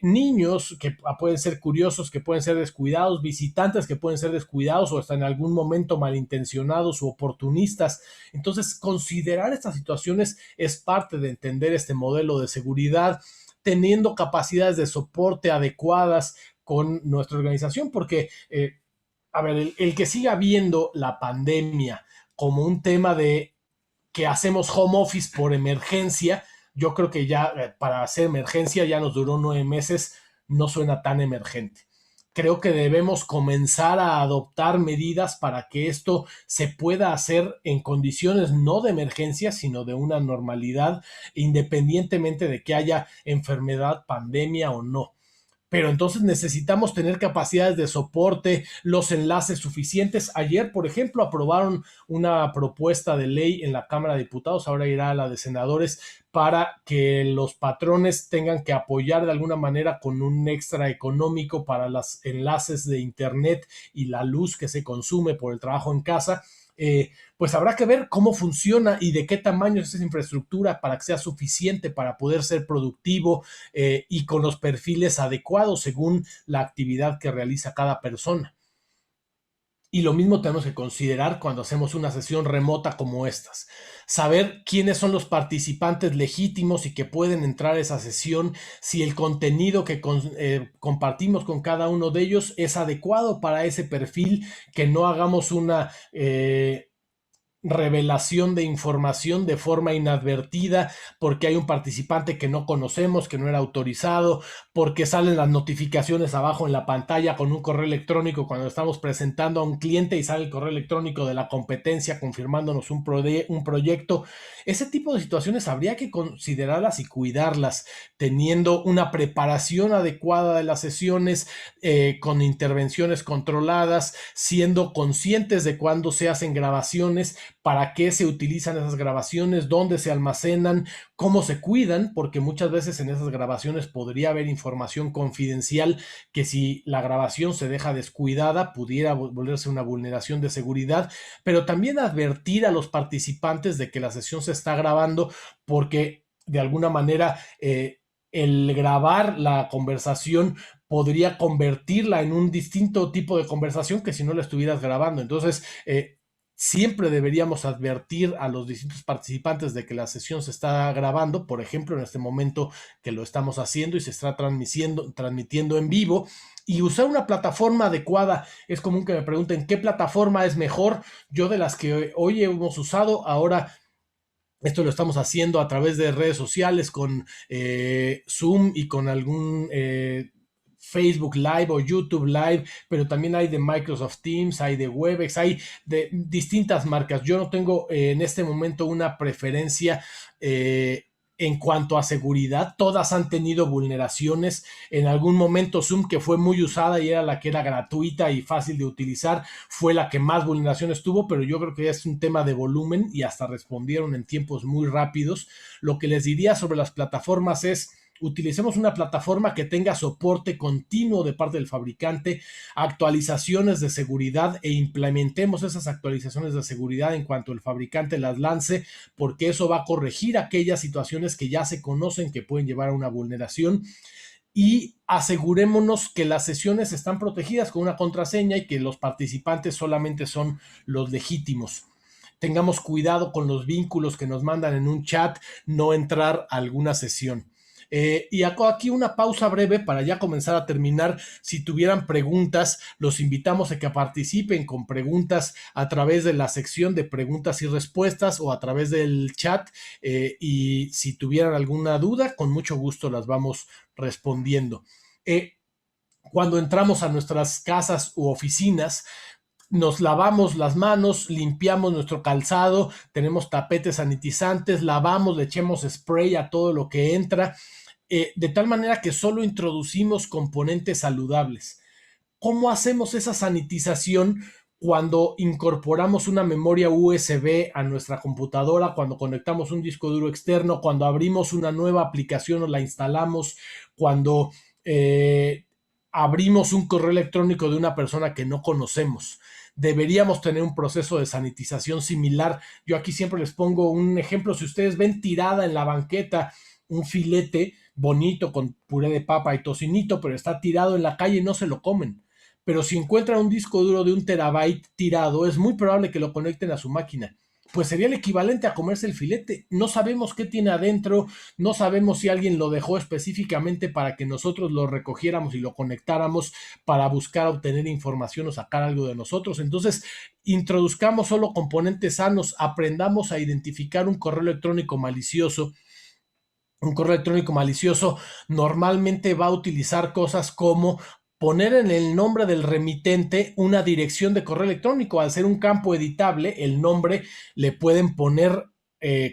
S2: niños que pueden ser curiosos, que pueden ser descuidados, visitantes que pueden ser descuidados o hasta en algún momento malintencionados u oportunistas. Entonces, considerar estas situaciones es parte de entender este modelo de seguridad, teniendo capacidades de soporte adecuadas con nuestra organización, porque a ver, el que siga viendo la pandemia como un tema de que hacemos home office por emergencia, yo creo que ya para hacer emergencia ya nos duró 9 meses, no suena tan emergente. Creo que debemos comenzar a adoptar medidas para que esto se pueda hacer en condiciones no de emergencia, sino de una normalidad, independientemente de que haya enfermedad, pandemia o no. Pero entonces necesitamos tener capacidades de soporte, los enlaces suficientes. Ayer, por ejemplo, aprobaron una propuesta de ley en la Cámara de Diputados, ahora irá a la de senadores, para que los patrones tengan que apoyar de alguna manera con un extra económico para los enlaces de Internet y la luz que se consume por el trabajo en casa. Pues habrá que ver cómo funciona y de qué tamaño es esa infraestructura para que sea suficiente para poder ser productivo y con los perfiles adecuados según la actividad que realiza cada persona. Y lo mismo tenemos que considerar cuando hacemos una sesión remota como estas. Saber quiénes son los participantes legítimos y que pueden entrar a esa sesión, si el contenido que compartimos con cada uno de ellos es adecuado para ese perfil, que no hagamos una revelación de información de forma inadvertida porque hay un participante que no conocemos, que no era autorizado, porque salen las notificaciones abajo en la pantalla con un correo electrónico cuando estamos presentando a un cliente y sale el correo electrónico de la competencia confirmándonos un proyecto. Ese tipo de situaciones habría que considerarlas y cuidarlas, teniendo una preparación adecuada de las sesiones, con intervenciones controladas, siendo conscientes de cuándo se hacen grabaciones, para qué se utilizan esas grabaciones, dónde se almacenan, cómo se cuidan, porque muchas veces en esas grabaciones podría haber información confidencial que si la grabación se deja descuidada pudiera volverse una vulneración de seguridad, pero también advertir a los participantes de que la sesión se está grabando porque de alguna manera el grabar la conversación podría convertirla en un distinto tipo de conversación que si no la estuvieras grabando. Entonces, Siempre deberíamos advertir a los distintos participantes de que la sesión se está grabando, por ejemplo, en este momento que lo estamos haciendo y se está transmitiendo en vivo, y usar una plataforma adecuada. Es común que me pregunten qué plataforma es mejor. Yo, de las que hoy hemos usado, ahora esto lo estamos haciendo a través de redes sociales con Zoom y con algún Facebook Live o YouTube Live, pero también hay de Microsoft Teams, hay de Webex, hay de distintas marcas. Yo no tengo en este momento una preferencia en cuanto a seguridad. Todas han tenido vulneraciones. En algún momento Zoom, que fue muy usada y era la que era gratuita y fácil de utilizar, fue la que más vulneraciones tuvo, pero yo creo que es un tema de volumen y hasta respondieron en tiempos muy rápidos. Lo que les diría sobre las plataformas es: utilicemos una plataforma que tenga soporte continuo de parte del fabricante, actualizaciones de seguridad, e implementemos esas actualizaciones de seguridad en cuanto el fabricante las lance, porque eso va a corregir aquellas situaciones que ya se conocen que pueden llevar a una vulneración. Y asegurémonos que las sesiones están protegidas con una contraseña y que los participantes solamente son los legítimos. Tengamos cuidado con los vínculos que nos mandan en un chat, no entrar a alguna sesión. Y hago aquí una pausa breve para ya comenzar a terminar. Si tuvieran preguntas, los invitamos a que participen con preguntas a través de la sección de preguntas y respuestas o a través del chat. Y si tuvieran alguna duda, con mucho gusto las vamos respondiendo. Cuando entramos a nuestras casas u oficinas, nos lavamos las manos, limpiamos nuestro calzado, tenemos tapetes sanitizantes, lavamos, le echemos spray a todo lo que entra, de tal manera que solo introducimos componentes saludables. ¿Cómo hacemos esa sanitización cuando incorporamos una memoria USB a nuestra computadora, cuando conectamos un disco duro externo, cuando abrimos una nueva aplicación o la instalamos, cuando abrimos un correo electrónico de una persona que no conocemos? Deberíamos tener un proceso de sanitización similar. Yo aquí siempre les pongo un ejemplo. Si ustedes ven tirada en la banqueta un filete bonito con puré de papa y tocinito, pero está tirado en la calle, no se lo comen. Pero si encuentran un disco duro de 1 terabyte tirado, es muy probable que lo conecten a su máquina. Pues sería el equivalente a comerse el filete. No sabemos qué tiene adentro, no sabemos si alguien lo dejó específicamente para que nosotros lo recogiéramos y lo conectáramos para buscar obtener información o sacar algo de nosotros. Entonces, introduzcamos solo componentes sanos, aprendamos a identificar un correo electrónico malicioso. Un correo electrónico malicioso normalmente va a utilizar cosas como poner en el nombre del remitente una dirección de correo electrónico. Al ser un campo editable, el nombre le pueden poner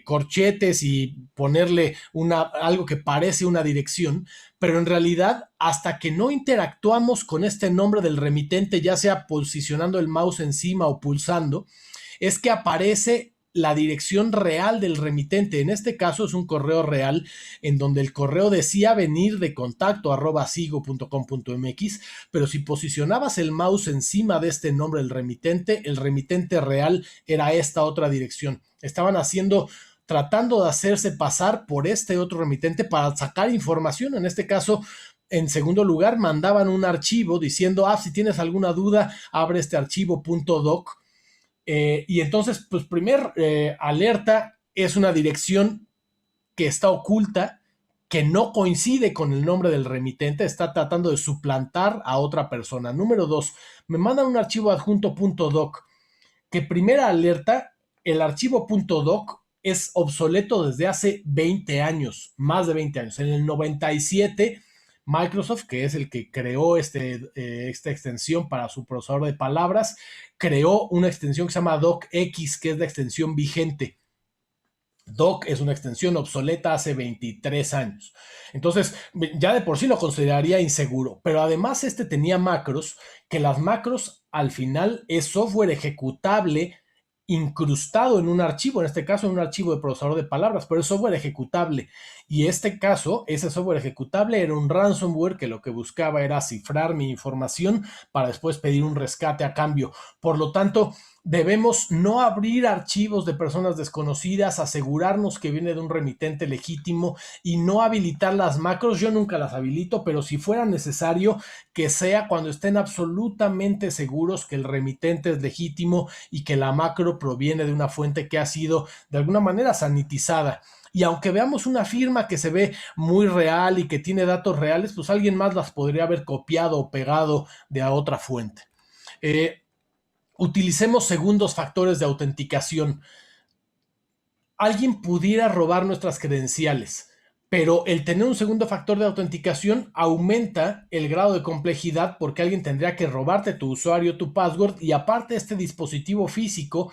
S2: corchetes y ponerle algo que parece una dirección, pero en realidad, hasta que no interactuamos con este nombre del remitente, ya sea posicionando el mouse encima o pulsando, es que aparece la dirección real del remitente. En este caso es un correo real en donde el correo decía venir de contacto@sigo.com.mx, pero si posicionabas el mouse encima de este nombre del remitente, el remitente real era esta otra dirección. Estaban tratando de hacerse pasar por este otro remitente para sacar información. En este caso, en segundo lugar, mandaban un archivo diciendo: si tienes alguna duda, abre este archivo .doc. Y entonces, pues, primer alerta, es una dirección que está oculta, que no coincide con el nombre del remitente, está tratando de suplantar a otra persona. Número 2, me mandan un archivo adjunto .doc, que primera alerta, el archivo .doc es obsoleto desde hace 20 años, más de 20 años. En el 97, Microsoft, que es el que creó esta extensión para su procesador de palabras, creó una extensión que se llama docx, que es la extensión vigente. Doc es una extensión obsoleta hace 23 años. Entonces, ya de por sí lo consideraría inseguro, pero además tenía macros, que las macros al final es software ejecutable incrustado en un archivo, en este caso en un archivo de procesador de palabras, pero es software ejecutable. Y ese software ejecutable era un ransomware que lo que buscaba era cifrar mi información para después pedir un rescate a cambio. Por lo tanto, Debemos no abrir archivos de personas desconocidas, asegurarnos que viene de un remitente legítimo y no habilitar las macros. Yo nunca las habilito, pero si fuera necesario, que sea cuando estén absolutamente seguros que el remitente es legítimo y que la macro proviene de una fuente que ha sido de alguna manera sanitizada. Y aunque veamos una firma que se ve muy real y que tiene datos reales, pues alguien más las podría haber copiado o pegado de a otra fuente. Utilicemos segundos factores de autenticación. Alguien pudiera robar nuestras credenciales, pero el tener un segundo factor de autenticación aumenta el grado de complejidad porque alguien tendría que robarte tu usuario, tu password, y aparte este dispositivo físico,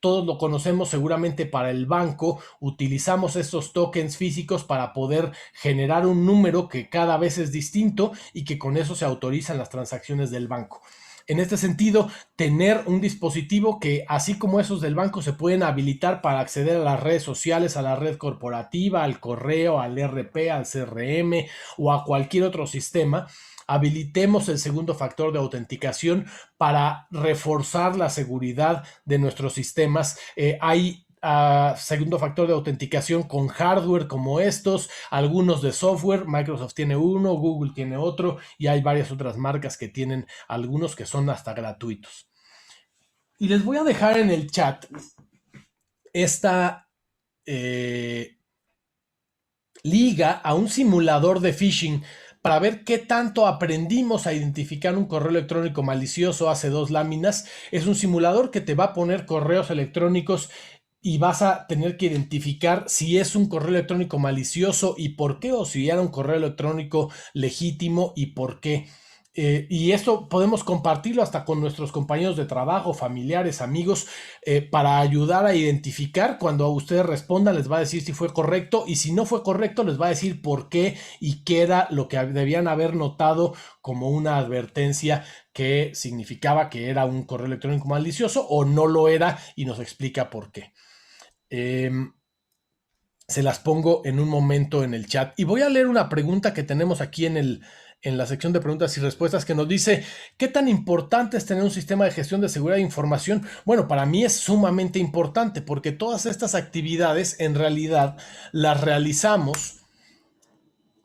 S2: todos lo conocemos seguramente para el banco, utilizamos estos tokens físicos para poder generar un número que cada vez es distinto y que con eso se autorizan las transacciones del banco. En este sentido, tener un dispositivo que, así como esos del banco, se pueden habilitar para acceder a las redes sociales, a la red corporativa, al correo, al RP, al CRM o a cualquier otro sistema, habilitemos el segundo factor de autenticación para reforzar la seguridad de nuestros sistemas. Hay segundo factor de autenticación con hardware como estos, algunos de software. Microsoft tiene uno, Google tiene otro y hay varias otras marcas que tienen algunos que son hasta gratuitos. Y les voy a dejar en el chat esta liga a un simulador de phishing para ver qué tanto aprendimos a identificar un correo electrónico malicioso hace 2 láminas. Es un simulador que te va a poner correos electrónicos y vas a tener que identificar si es un correo electrónico malicioso y por qué, o si era un correo electrónico legítimo y por qué. Y esto podemos compartirlo hasta con nuestros compañeros de trabajo, familiares, amigos, para ayudar a identificar. Cuando ustedes respondan, les va a decir si fue correcto, y si no fue correcto, les va a decir por qué y qué era lo que debían haber notado como una advertencia que significaba que era un correo electrónico malicioso o no lo era, y nos explica por qué. Se las pongo en un momento en el chat. Y voy a leer una pregunta que tenemos aquí en la sección de preguntas y respuestas, que nos dice: ¿qué tan importante es tener un sistema de gestión de seguridad de información? Bueno, para mí es sumamente importante porque todas estas actividades en realidad las realizamos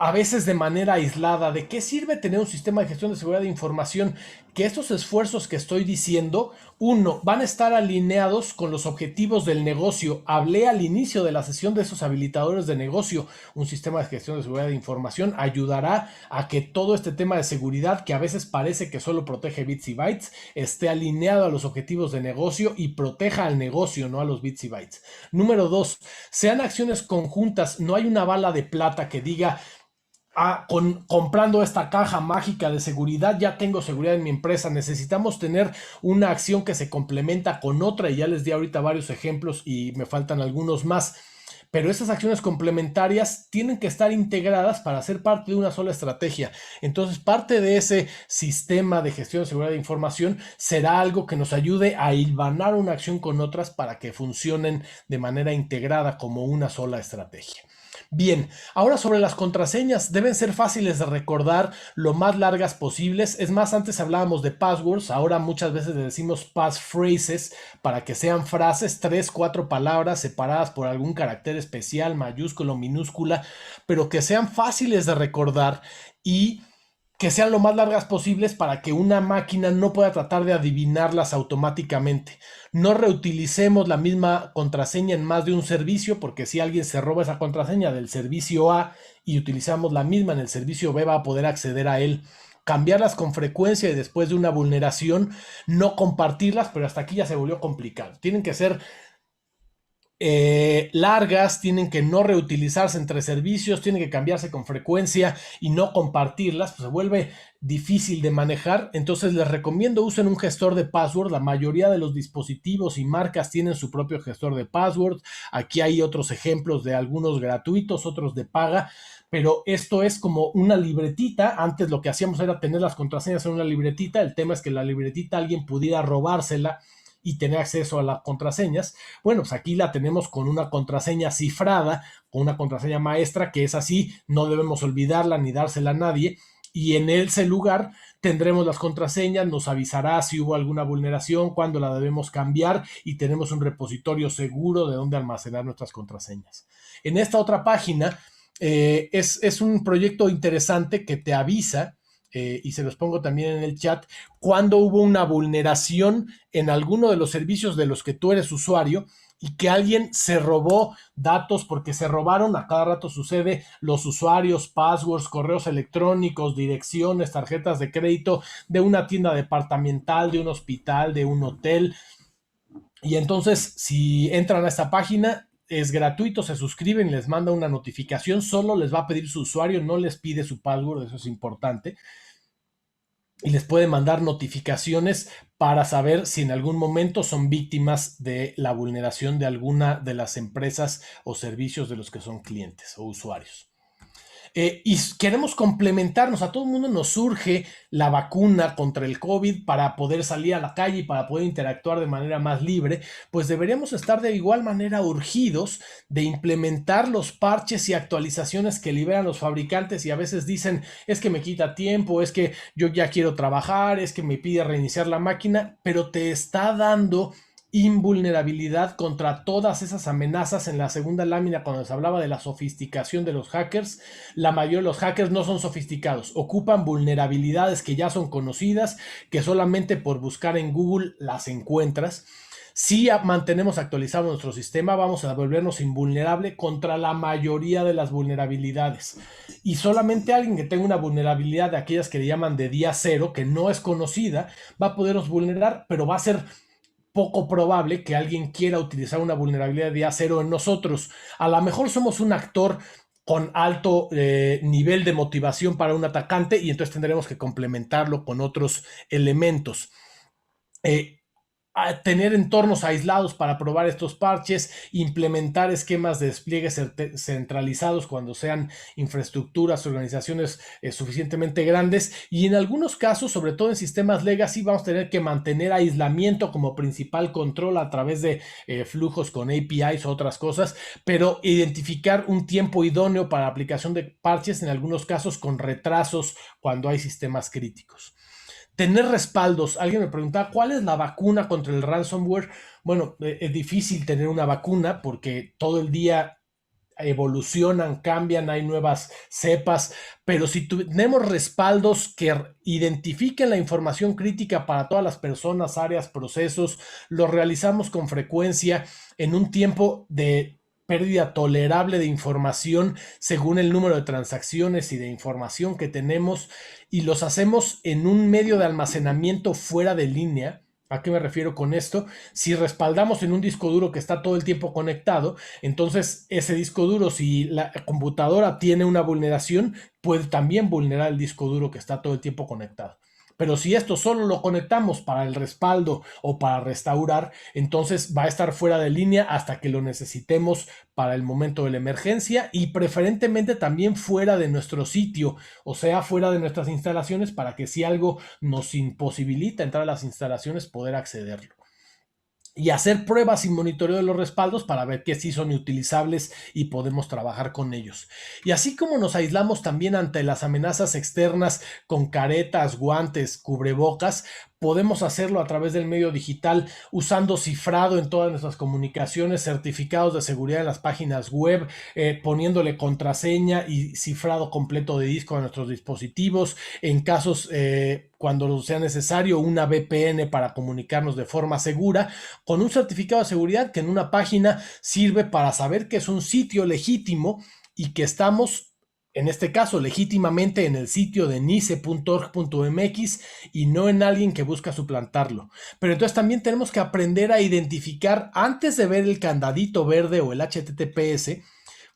S2: a veces de manera aislada. ¿De qué sirve tener un sistema de gestión de seguridad de información? Que estos esfuerzos que estoy diciendo, uno, van a estar alineados con los objetivos del negocio. Hablé al inicio de la sesión de esos habilitadores de negocio. Un sistema de gestión de seguridad de información ayudará a que todo este tema de seguridad, que a veces parece que solo protege bits y bytes, esté alineado a los objetivos de negocio y proteja al negocio, no a los bits y bytes. Número 2, sean acciones conjuntas. No hay una bala de plata que diga: comprando esta caja mágica de seguridad ya tengo seguridad en mi empresa. Necesitamos tener una acción que se complementa con otra, y ya les di ahorita varios ejemplos y me faltan algunos más, pero esas acciones complementarias tienen que estar integradas para ser parte de una sola estrategia. Entonces, parte de ese sistema de gestión de seguridad de información será algo que nos ayude a hilvanar una acción con otras para que funcionen de manera integrada como una sola estrategia. Bien, ahora sobre las contraseñas, deben ser fáciles de recordar, lo más largas posibles. Es más, antes hablábamos de passwords, ahora muchas veces le decimos passphrases, para que sean frases, 3, 4 palabras separadas por algún carácter especial, mayúscula o minúscula, pero que sean fáciles de recordar y que sean lo más largas posibles para que una máquina no pueda tratar de adivinarlas automáticamente. No reutilicemos la misma contraseña en más de un servicio, porque si alguien se roba esa contraseña del servicio A y utilizamos la misma en el servicio B, va a poder acceder a él. Cambiarlas con frecuencia y después de una vulneración, no compartirlas, pero hasta aquí ya se volvió complicado. Tienen que ser largas, tienen que no reutilizarse entre servicios, tienen que cambiarse con frecuencia y no compartirlas, pues se vuelve difícil de manejar. Entonces les recomiendo usen un gestor de password. La mayoría de los dispositivos y marcas tienen su propio gestor de password. Aquí hay otros ejemplos de algunos gratuitos, otros de paga, pero esto es como una libretita. Antes lo que hacíamos era tener las contraseñas en una libretita. El tema es que la libretita alguien pudiera robársela y tener acceso a las contraseñas. Bueno, pues aquí la tenemos con una contraseña cifrada, con una contraseña maestra, que es así, no debemos olvidarla ni dársela a nadie. y en ese lugar tendremos las contraseñas, nos avisará si hubo alguna vulneración, cuándo la debemos cambiar y tenemos un repositorio seguro de donde almacenar nuestras contraseñas. En esta otra página es un proyecto interesante que te avisa, y se los pongo también en el chat, cuando hubo una vulneración en alguno de los servicios de los que tú eres usuario y que alguien se robó datos, porque se robaron, a cada rato sucede, los usuarios, passwords, correos electrónicos, direcciones, tarjetas de crédito de una tienda departamental, de un hospital, de un hotel. Y entonces, si entran a esta página, es gratuito, se suscriben, les manda una notificación, solo les va a pedir su usuario, no les pide su password, eso es importante, y les puede mandar notificaciones para saber si en algún momento son víctimas de la vulneración de alguna de las empresas o servicios de los que son clientes o usuarios. Y queremos complementarnos, a todo el mundo nos surge la vacuna contra el COVID para poder salir a la calle y para poder interactuar de manera más libre, pues deberíamos estar de igual manera urgidos de implementar los parches y actualizaciones que liberan los fabricantes, y a veces dicen, es que me quita tiempo, es que yo ya quiero trabajar, es que me pide reiniciar la máquina, pero te está dando invulnerabilidad contra todas esas amenazas. En la segunda lámina, cuando les hablaba de la sofisticación de los hackers, la mayoría de los hackers no son sofisticados, ocupan vulnerabilidades que ya son conocidas, que solamente por buscar en Google las encuentras. Si mantenemos actualizado nuestro sistema, vamos a volvernos invulnerable contra la mayoría de las vulnerabilidades. Y solamente alguien que tenga una vulnerabilidad de aquellas que le llaman de día cero, que no es conocida, va a podernos vulnerar, pero va a ser poco probable que alguien quiera utilizar una vulnerabilidad de día cero en nosotros. A lo mejor somos un actor con alto nivel de motivación para un atacante, y entonces tendremos que complementarlo con otros elementos. A tener entornos aislados para probar estos parches, implementar esquemas de despliegue centralizados cuando sean infraestructuras, organizaciones suficientemente grandes, y en algunos casos, sobre todo en sistemas legacy, vamos a tener que mantener aislamiento como principal control a través de flujos con APIs o otras cosas, pero identificar un tiempo idóneo para aplicación de parches, en algunos casos con retrasos cuando hay sistemas críticos. Tener respaldos. Alguien me preguntaba, ¿cuál es la vacuna contra el ransomware? Bueno, es difícil tener una vacuna porque todo el día evolucionan, cambian, hay nuevas cepas, pero si tenemos respaldos que identifiquen la información crítica para todas las personas, áreas, procesos, lo realizamos con frecuencia en un tiempo de pérdida tolerable de información según el número de transacciones y de información que tenemos, y los hacemos en un medio de almacenamiento fuera de línea. ¿A qué me refiero con esto? Si respaldamos en un disco duro que está todo el tiempo conectado, entonces ese disco duro, si la computadora tiene una vulneración, puede también vulnerar el disco duro que está todo el tiempo conectado. Pero si esto solo lo conectamos para el respaldo o para restaurar, entonces va a estar fuera de línea hasta que lo necesitemos para el momento de la emergencia, y preferentemente también fuera de nuestro sitio, o sea, fuera de nuestras instalaciones, para que si algo nos imposibilita entrar a las instalaciones, poder accederlo. Y hacer pruebas y monitoreo de los respaldos para ver que sí son utilizables y podemos trabajar con ellos. Y así como nos aislamos también ante las amenazas externas con caretas, guantes, cubrebocas, podemos hacerlo a través del medio digital usando cifrado en todas nuestras comunicaciones, certificados de seguridad en las páginas web, poniéndole contraseña y cifrado completo de disco a nuestros dispositivos. En casos cuando sea necesario, una VPN para comunicarnos de forma segura, con un certificado de seguridad que en una página sirve para saber que es un sitio legítimo y que estamos, en este caso, legítimamente en el sitio de nice.org.mx y no en alguien que busca suplantarlo. Pero entonces también tenemos que aprender a identificar, antes de ver el candadito verde o el HTTPS,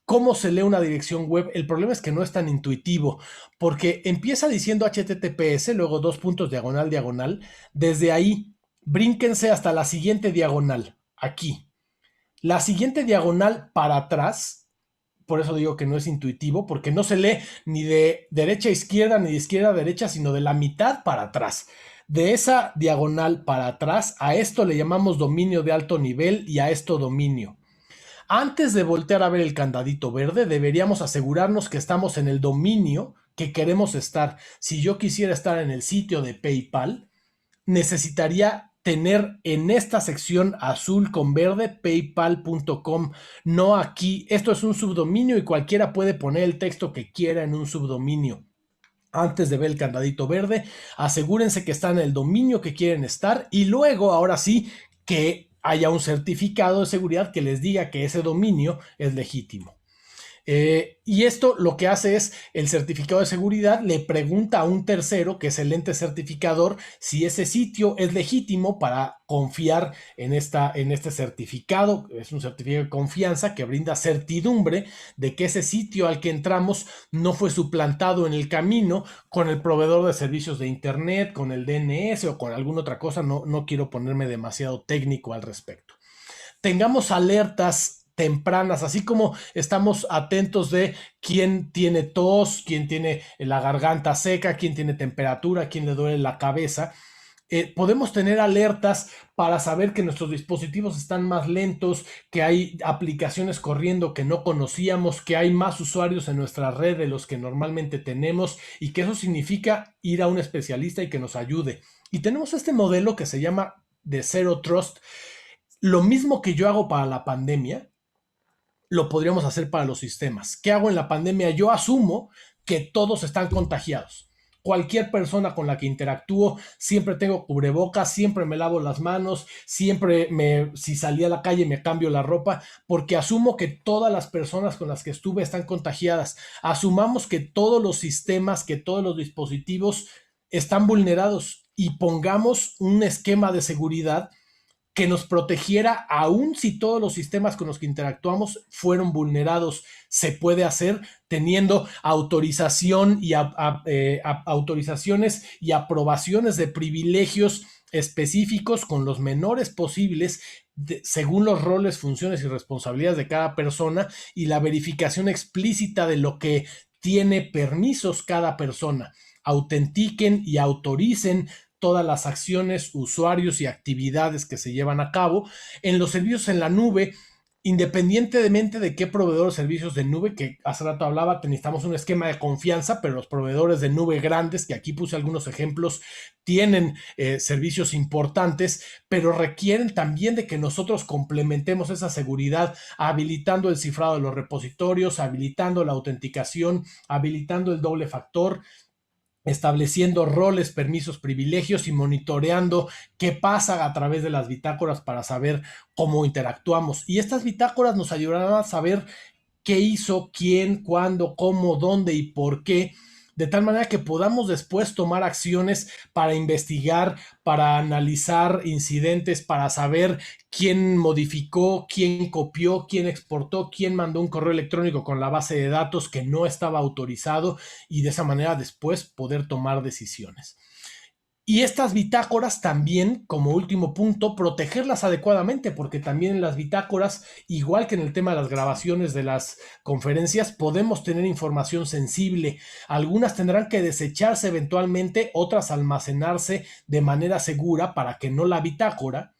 S2: cómo se lee una dirección web. El problema es que no es tan intuitivo, porque empieza diciendo HTTPS, luego 2 diagonal, diagonal. Desde ahí, brínquense hasta la siguiente diagonal, aquí. La siguiente diagonal para atrás, por eso digo que no es intuitivo, porque no se lee ni de derecha a izquierda, ni de izquierda a derecha, sino de la mitad para atrás. De esa diagonal para atrás, a esto le llamamos dominio de alto nivel y a esto dominio. Antes de voltear a ver el candadito verde, deberíamos asegurarnos que estamos en el dominio que queremos estar. Si yo quisiera estar en el sitio de PayPal, necesitaría tener en esta sección azul con verde paypal.com, no aquí. Esto es un subdominio y cualquiera puede poner el texto que quiera en un subdominio. Antes de ver el candadito verde, asegúrense que están en el dominio que quieren estar y luego, ahora sí, que haya un certificado de seguridad que les diga que ese dominio es legítimo. Y esto lo que hace es el certificado de seguridad le pregunta a un tercero, que es el ente certificador, si ese sitio es legítimo para confiar en este certificado. Es un certificado de confianza que brinda certidumbre de que ese sitio al que entramos no fue suplantado en el camino con el proveedor de servicios de internet, con el DNS o con alguna otra cosa. No quiero ponerme demasiado técnico al respecto. Tengamos alertas tempranas, así como estamos atentos de quién tiene tos, quién tiene la garganta seca, quién tiene temperatura, quién le duele la cabeza. Podemos tener alertas para saber que nuestros dispositivos están más lentos, que hay aplicaciones corriendo que no conocíamos, que hay más usuarios en nuestra red de los que normalmente tenemos y que eso significa ir a un especialista y que nos ayude. Y tenemos este modelo que se llama de Zero Trust. Lo mismo que yo hago para la pandemia, lo podríamos hacer para los sistemas. ¿Qué hago en la pandemia? Yo asumo que todos están contagiados. Cualquier persona con la que interactúo, siempre tengo cubrebocas, siempre me lavo las manos, siempre si salí a la calle me cambio la ropa, porque asumo que todas las personas con las que estuve están contagiadas. Asumamos que todos los sistemas, que todos los dispositivos están vulnerados y pongamos un esquema de seguridad que nos protegiera aun si todos los sistemas con los que interactuamos fueron vulnerados. Se puede hacer teniendo autorización y autorizaciones y aprobaciones de privilegios específicos con los menores posibles según los roles, funciones y responsabilidades de cada persona y la verificación explícita de lo que tiene permisos cada persona. Autentiquen y autoricen todas las acciones, usuarios y actividades que se llevan a cabo en los servicios en la nube, independientemente de qué proveedor de servicios de nube, que hace rato hablaba, necesitamos un esquema de confianza, pero los proveedores de nube grandes, que aquí puse algunos ejemplos, tienen servicios importantes, pero requieren también de que nosotros complementemos esa seguridad, habilitando el cifrado de los repositorios, habilitando la autenticación, habilitando el doble factor, estableciendo roles, permisos, privilegios y monitoreando qué pasa a través de las bitácoras para saber cómo interactuamos. Y estas bitácoras nos ayudarán a saber qué hizo, quién, cuándo, cómo, dónde y por qué, de tal manera que podamos después tomar acciones para investigar, para analizar incidentes, para saber quién modificó, quién copió, quién exportó, quién mandó un correo electrónico con la base de datos que no estaba autorizado y de esa manera después poder tomar decisiones. Y estas bitácoras también, como último punto, protegerlas adecuadamente, porque también en las bitácoras, igual que en el tema de las grabaciones de las conferencias, podemos tener información sensible. Algunas tendrán que desecharse eventualmente, otras almacenarse de manera segura para que no la bitácora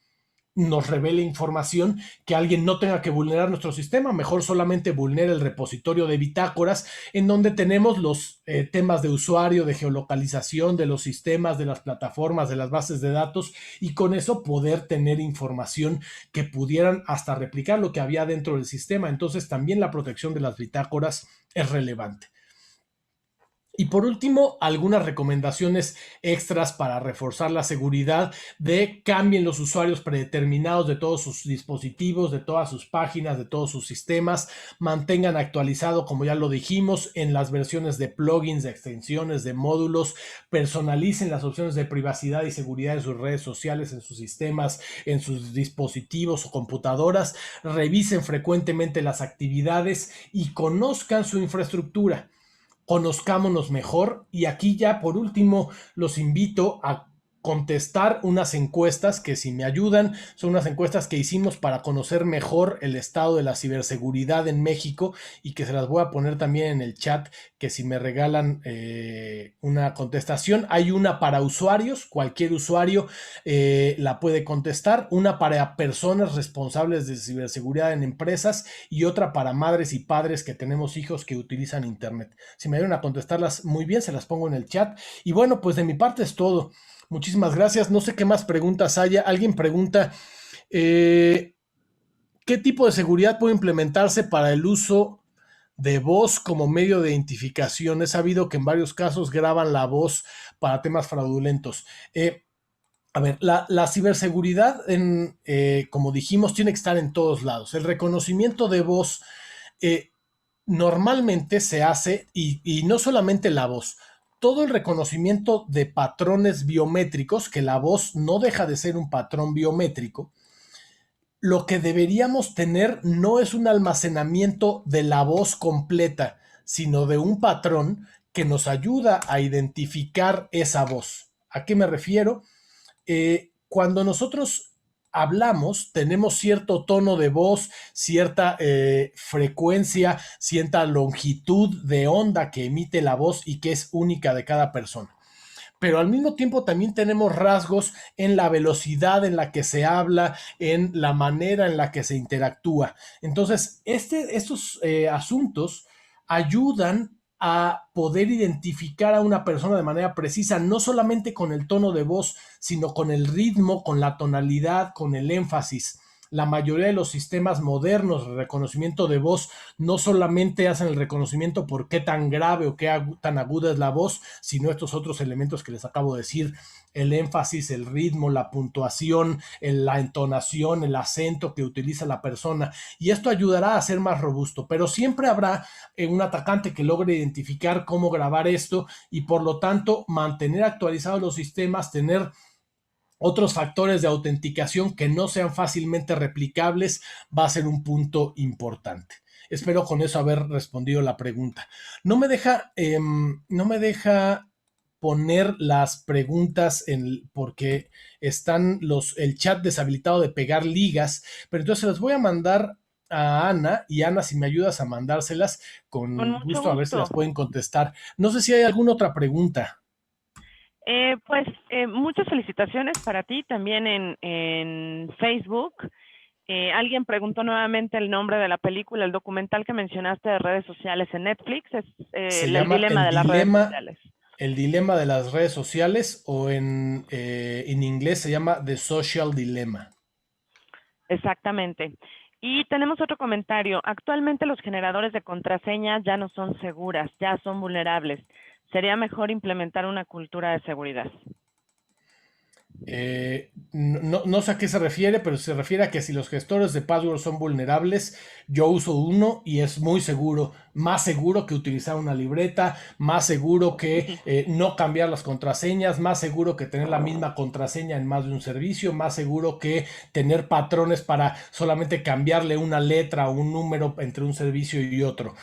S2: nos revele información que alguien no tenga que vulnerar nuestro sistema, mejor solamente vulnere el repositorio de bitácoras en donde tenemos los temas de usuario, de geolocalización, de los sistemas, de las plataformas, de las bases de datos y con eso poder tener información que pudieran hasta replicar lo que había dentro del sistema. Entonces también la protección de las bitácoras es relevante. Y por último, algunas recomendaciones extras para reforzar la seguridad de cambien los usuarios predeterminados de todos sus dispositivos, de todas sus páginas, de todos sus sistemas, mantengan actualizado, como ya lo dijimos, en las versiones de plugins, de extensiones, de módulos, personalicen las opciones de privacidad y seguridad en sus redes sociales, en sus sistemas, en sus dispositivos o computadoras, revisen frecuentemente las actividades y conozcan su infraestructura. Conozcámonos mejor y aquí ya por último los invito a contestar unas encuestas que, si me ayudan, son unas encuestas que hicimos para conocer mejor el estado de la ciberseguridad en México, y que se las voy a poner también en el chat, que si me regalan una contestación. Hay una para usuarios, cualquier usuario la puede contestar, una para personas responsables de ciberseguridad en empresas, y otra para madres y padres que tenemos hijos que utilizan internet. Si me ayudan a contestarlas muy bien, se las pongo en el chat. Y bueno, pues de mi parte es todo. Muchísimas gracias. No sé qué más preguntas haya. Alguien pregunta, eh, ¿qué tipo de seguridad puede implementarse para el uso de voz como medio de identificación? He sabido que en varios casos graban la voz para temas fraudulentos. A ver, la ciberseguridad, como dijimos, tiene que estar en todos lados. El reconocimiento de voz eh, normalmente se hace, y no solamente la voz, todo el reconocimiento de patrones biométricos, que la voz no deja de ser un patrón biométrico. Lo que deberíamos tener no es un almacenamiento de la voz completa, sino de un patrón que nos ayuda a identificar esa voz. ¿A qué me refiero? Cuando nosotros hablamos, tenemos cierto tono de voz, cierta frecuencia, cierta longitud de onda que emite la voz y que es única de cada persona. Pero al mismo tiempo también tenemos rasgos en la velocidad en la que se habla, en la manera en la que se interactúa. Entonces, estos asuntos ayudan a poder identificar a una persona de manera precisa, no solamente con el tono de voz, sino con el ritmo, con la tonalidad, con el énfasis. La mayoría de los sistemas modernos de reconocimiento de voz no solamente hacen el reconocimiento por qué tan grave o qué tan aguda es la voz, sino estos otros elementos que les acabo de decir: el énfasis, el ritmo, la puntuación, la entonación, el acento que utiliza la persona. Y esto ayudará a ser más robusto, pero siempre habrá un atacante que logre identificar cómo grabar esto, y por lo tanto mantener actualizados los sistemas, tener otros factores de autenticación que no sean fácilmente replicables, va a ser un punto importante. Espero con eso haber respondido la pregunta. No me deja poner las preguntas porque están el chat deshabilitado de pegar ligas, pero entonces las voy a mandar a Ana, y Ana, si me ayudas a mandárselas,
S1: Con
S2: con
S1: mucho
S2: gusto, a ver si las
S1: gusto.
S2: pueden contestar. No sé si hay alguna otra pregunta.
S1: Muchas felicitaciones para ti también en Facebook. Alguien preguntó nuevamente el nombre de la película, el documental que mencionaste de redes sociales en Netflix, es
S2: Se
S1: el
S2: llama
S1: dilema de las redes sociales.
S2: El dilema de las redes sociales, o en inglés se llama The Social Dilemma.
S1: Exactamente. Y tenemos otro comentario. Actualmente los generadores de contraseñas ya no son seguras, ya son vulnerables. Sería mejor implementar una cultura de seguridad.
S2: No sé a qué se refiere, pero se refiere a que si los gestores de password son vulnerables, yo uso uno y es muy seguro, más seguro que utilizar una libreta, más seguro que no cambiar las contraseñas, más seguro que tener la misma contraseña en más de un servicio, más seguro que tener patrones para solamente cambiarle una letra o un número entre un servicio y otro.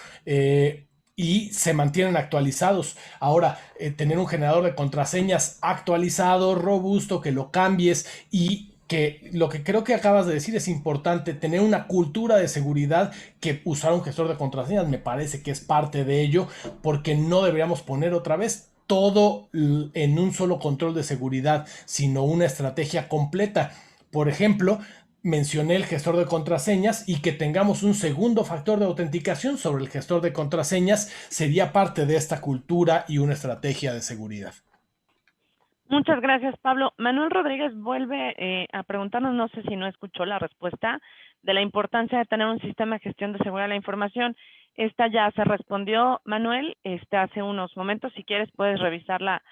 S2: Y se mantienen actualizados. Ahora, tener un generador de contraseñas actualizado, robusto, que lo cambies, y que lo que creo que acabas de decir es importante: tener una cultura de seguridad, que usar un gestor de contraseñas me parece que es parte de ello, porque no deberíamos poner otra vez todo en un solo control de seguridad, sino una estrategia completa. Por ejemplo, mencioné el gestor de contraseñas, y que tengamos un segundo factor de autenticación sobre el gestor de contraseñas sería parte de esta cultura y una estrategia de seguridad.
S1: Muchas gracias, Pablo. Manuel Rodríguez vuelve a preguntarnos, no sé si no escuchó la respuesta, de la importancia de tener un sistema de gestión de seguridad de la información. Esta ya se respondió, Manuel, hace unos momentos. Si quieres, puedes revisar la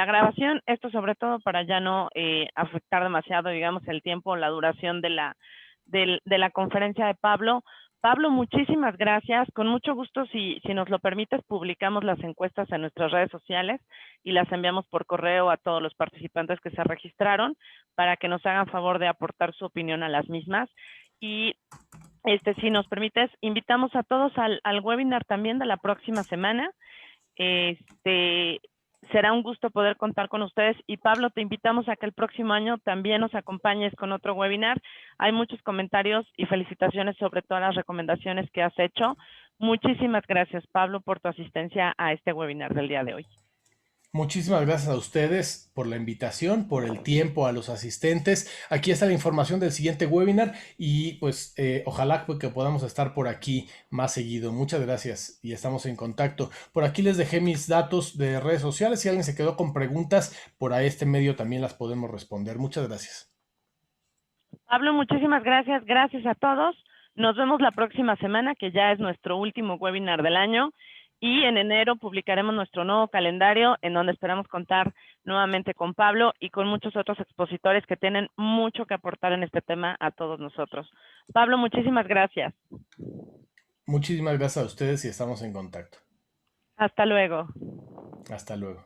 S1: grabación. Esto sobre todo para ya no afectar demasiado, digamos, el tiempo o la duración de la conferencia de Pablo. Pablo, muchísimas gracias. Con mucho gusto, si nos lo permites, publicamos las encuestas en nuestras redes sociales y las enviamos por correo a todos los participantes que se registraron, para que nos hagan favor de aportar su opinión a las mismas. Y si nos permites, invitamos a todos al webinar también de la próxima semana. Será un gusto poder contar con ustedes y Pablo, te invitamos a que el próximo año también nos acompañes con otro webinar. Hay muchos comentarios y felicitaciones sobre todas las recomendaciones que has hecho. Muchísimas gracias, Pablo, por tu asistencia a este webinar del día de hoy.
S2: Muchísimas gracias a ustedes por la invitación, por el tiempo, a los asistentes. Aquí está la información del siguiente webinar y pues ojalá que podamos estar por aquí más seguido. Muchas gracias y estamos en contacto. Por aquí les dejé mis datos de redes sociales. Si alguien se quedó con preguntas, por a este medio también las podemos responder. Muchas gracias.
S1: Pablo, muchísimas gracias. Gracias a todos. Nos vemos la próxima semana, que ya es nuestro último webinar del año. Y en enero publicaremos nuestro nuevo calendario, en donde esperamos contar nuevamente con Pablo y con muchos otros expositores que tienen mucho que aportar en este tema a todos nosotros. Pablo, muchísimas gracias.
S2: Muchísimas gracias a ustedes y estamos en contacto.
S1: Hasta luego.
S2: Hasta luego.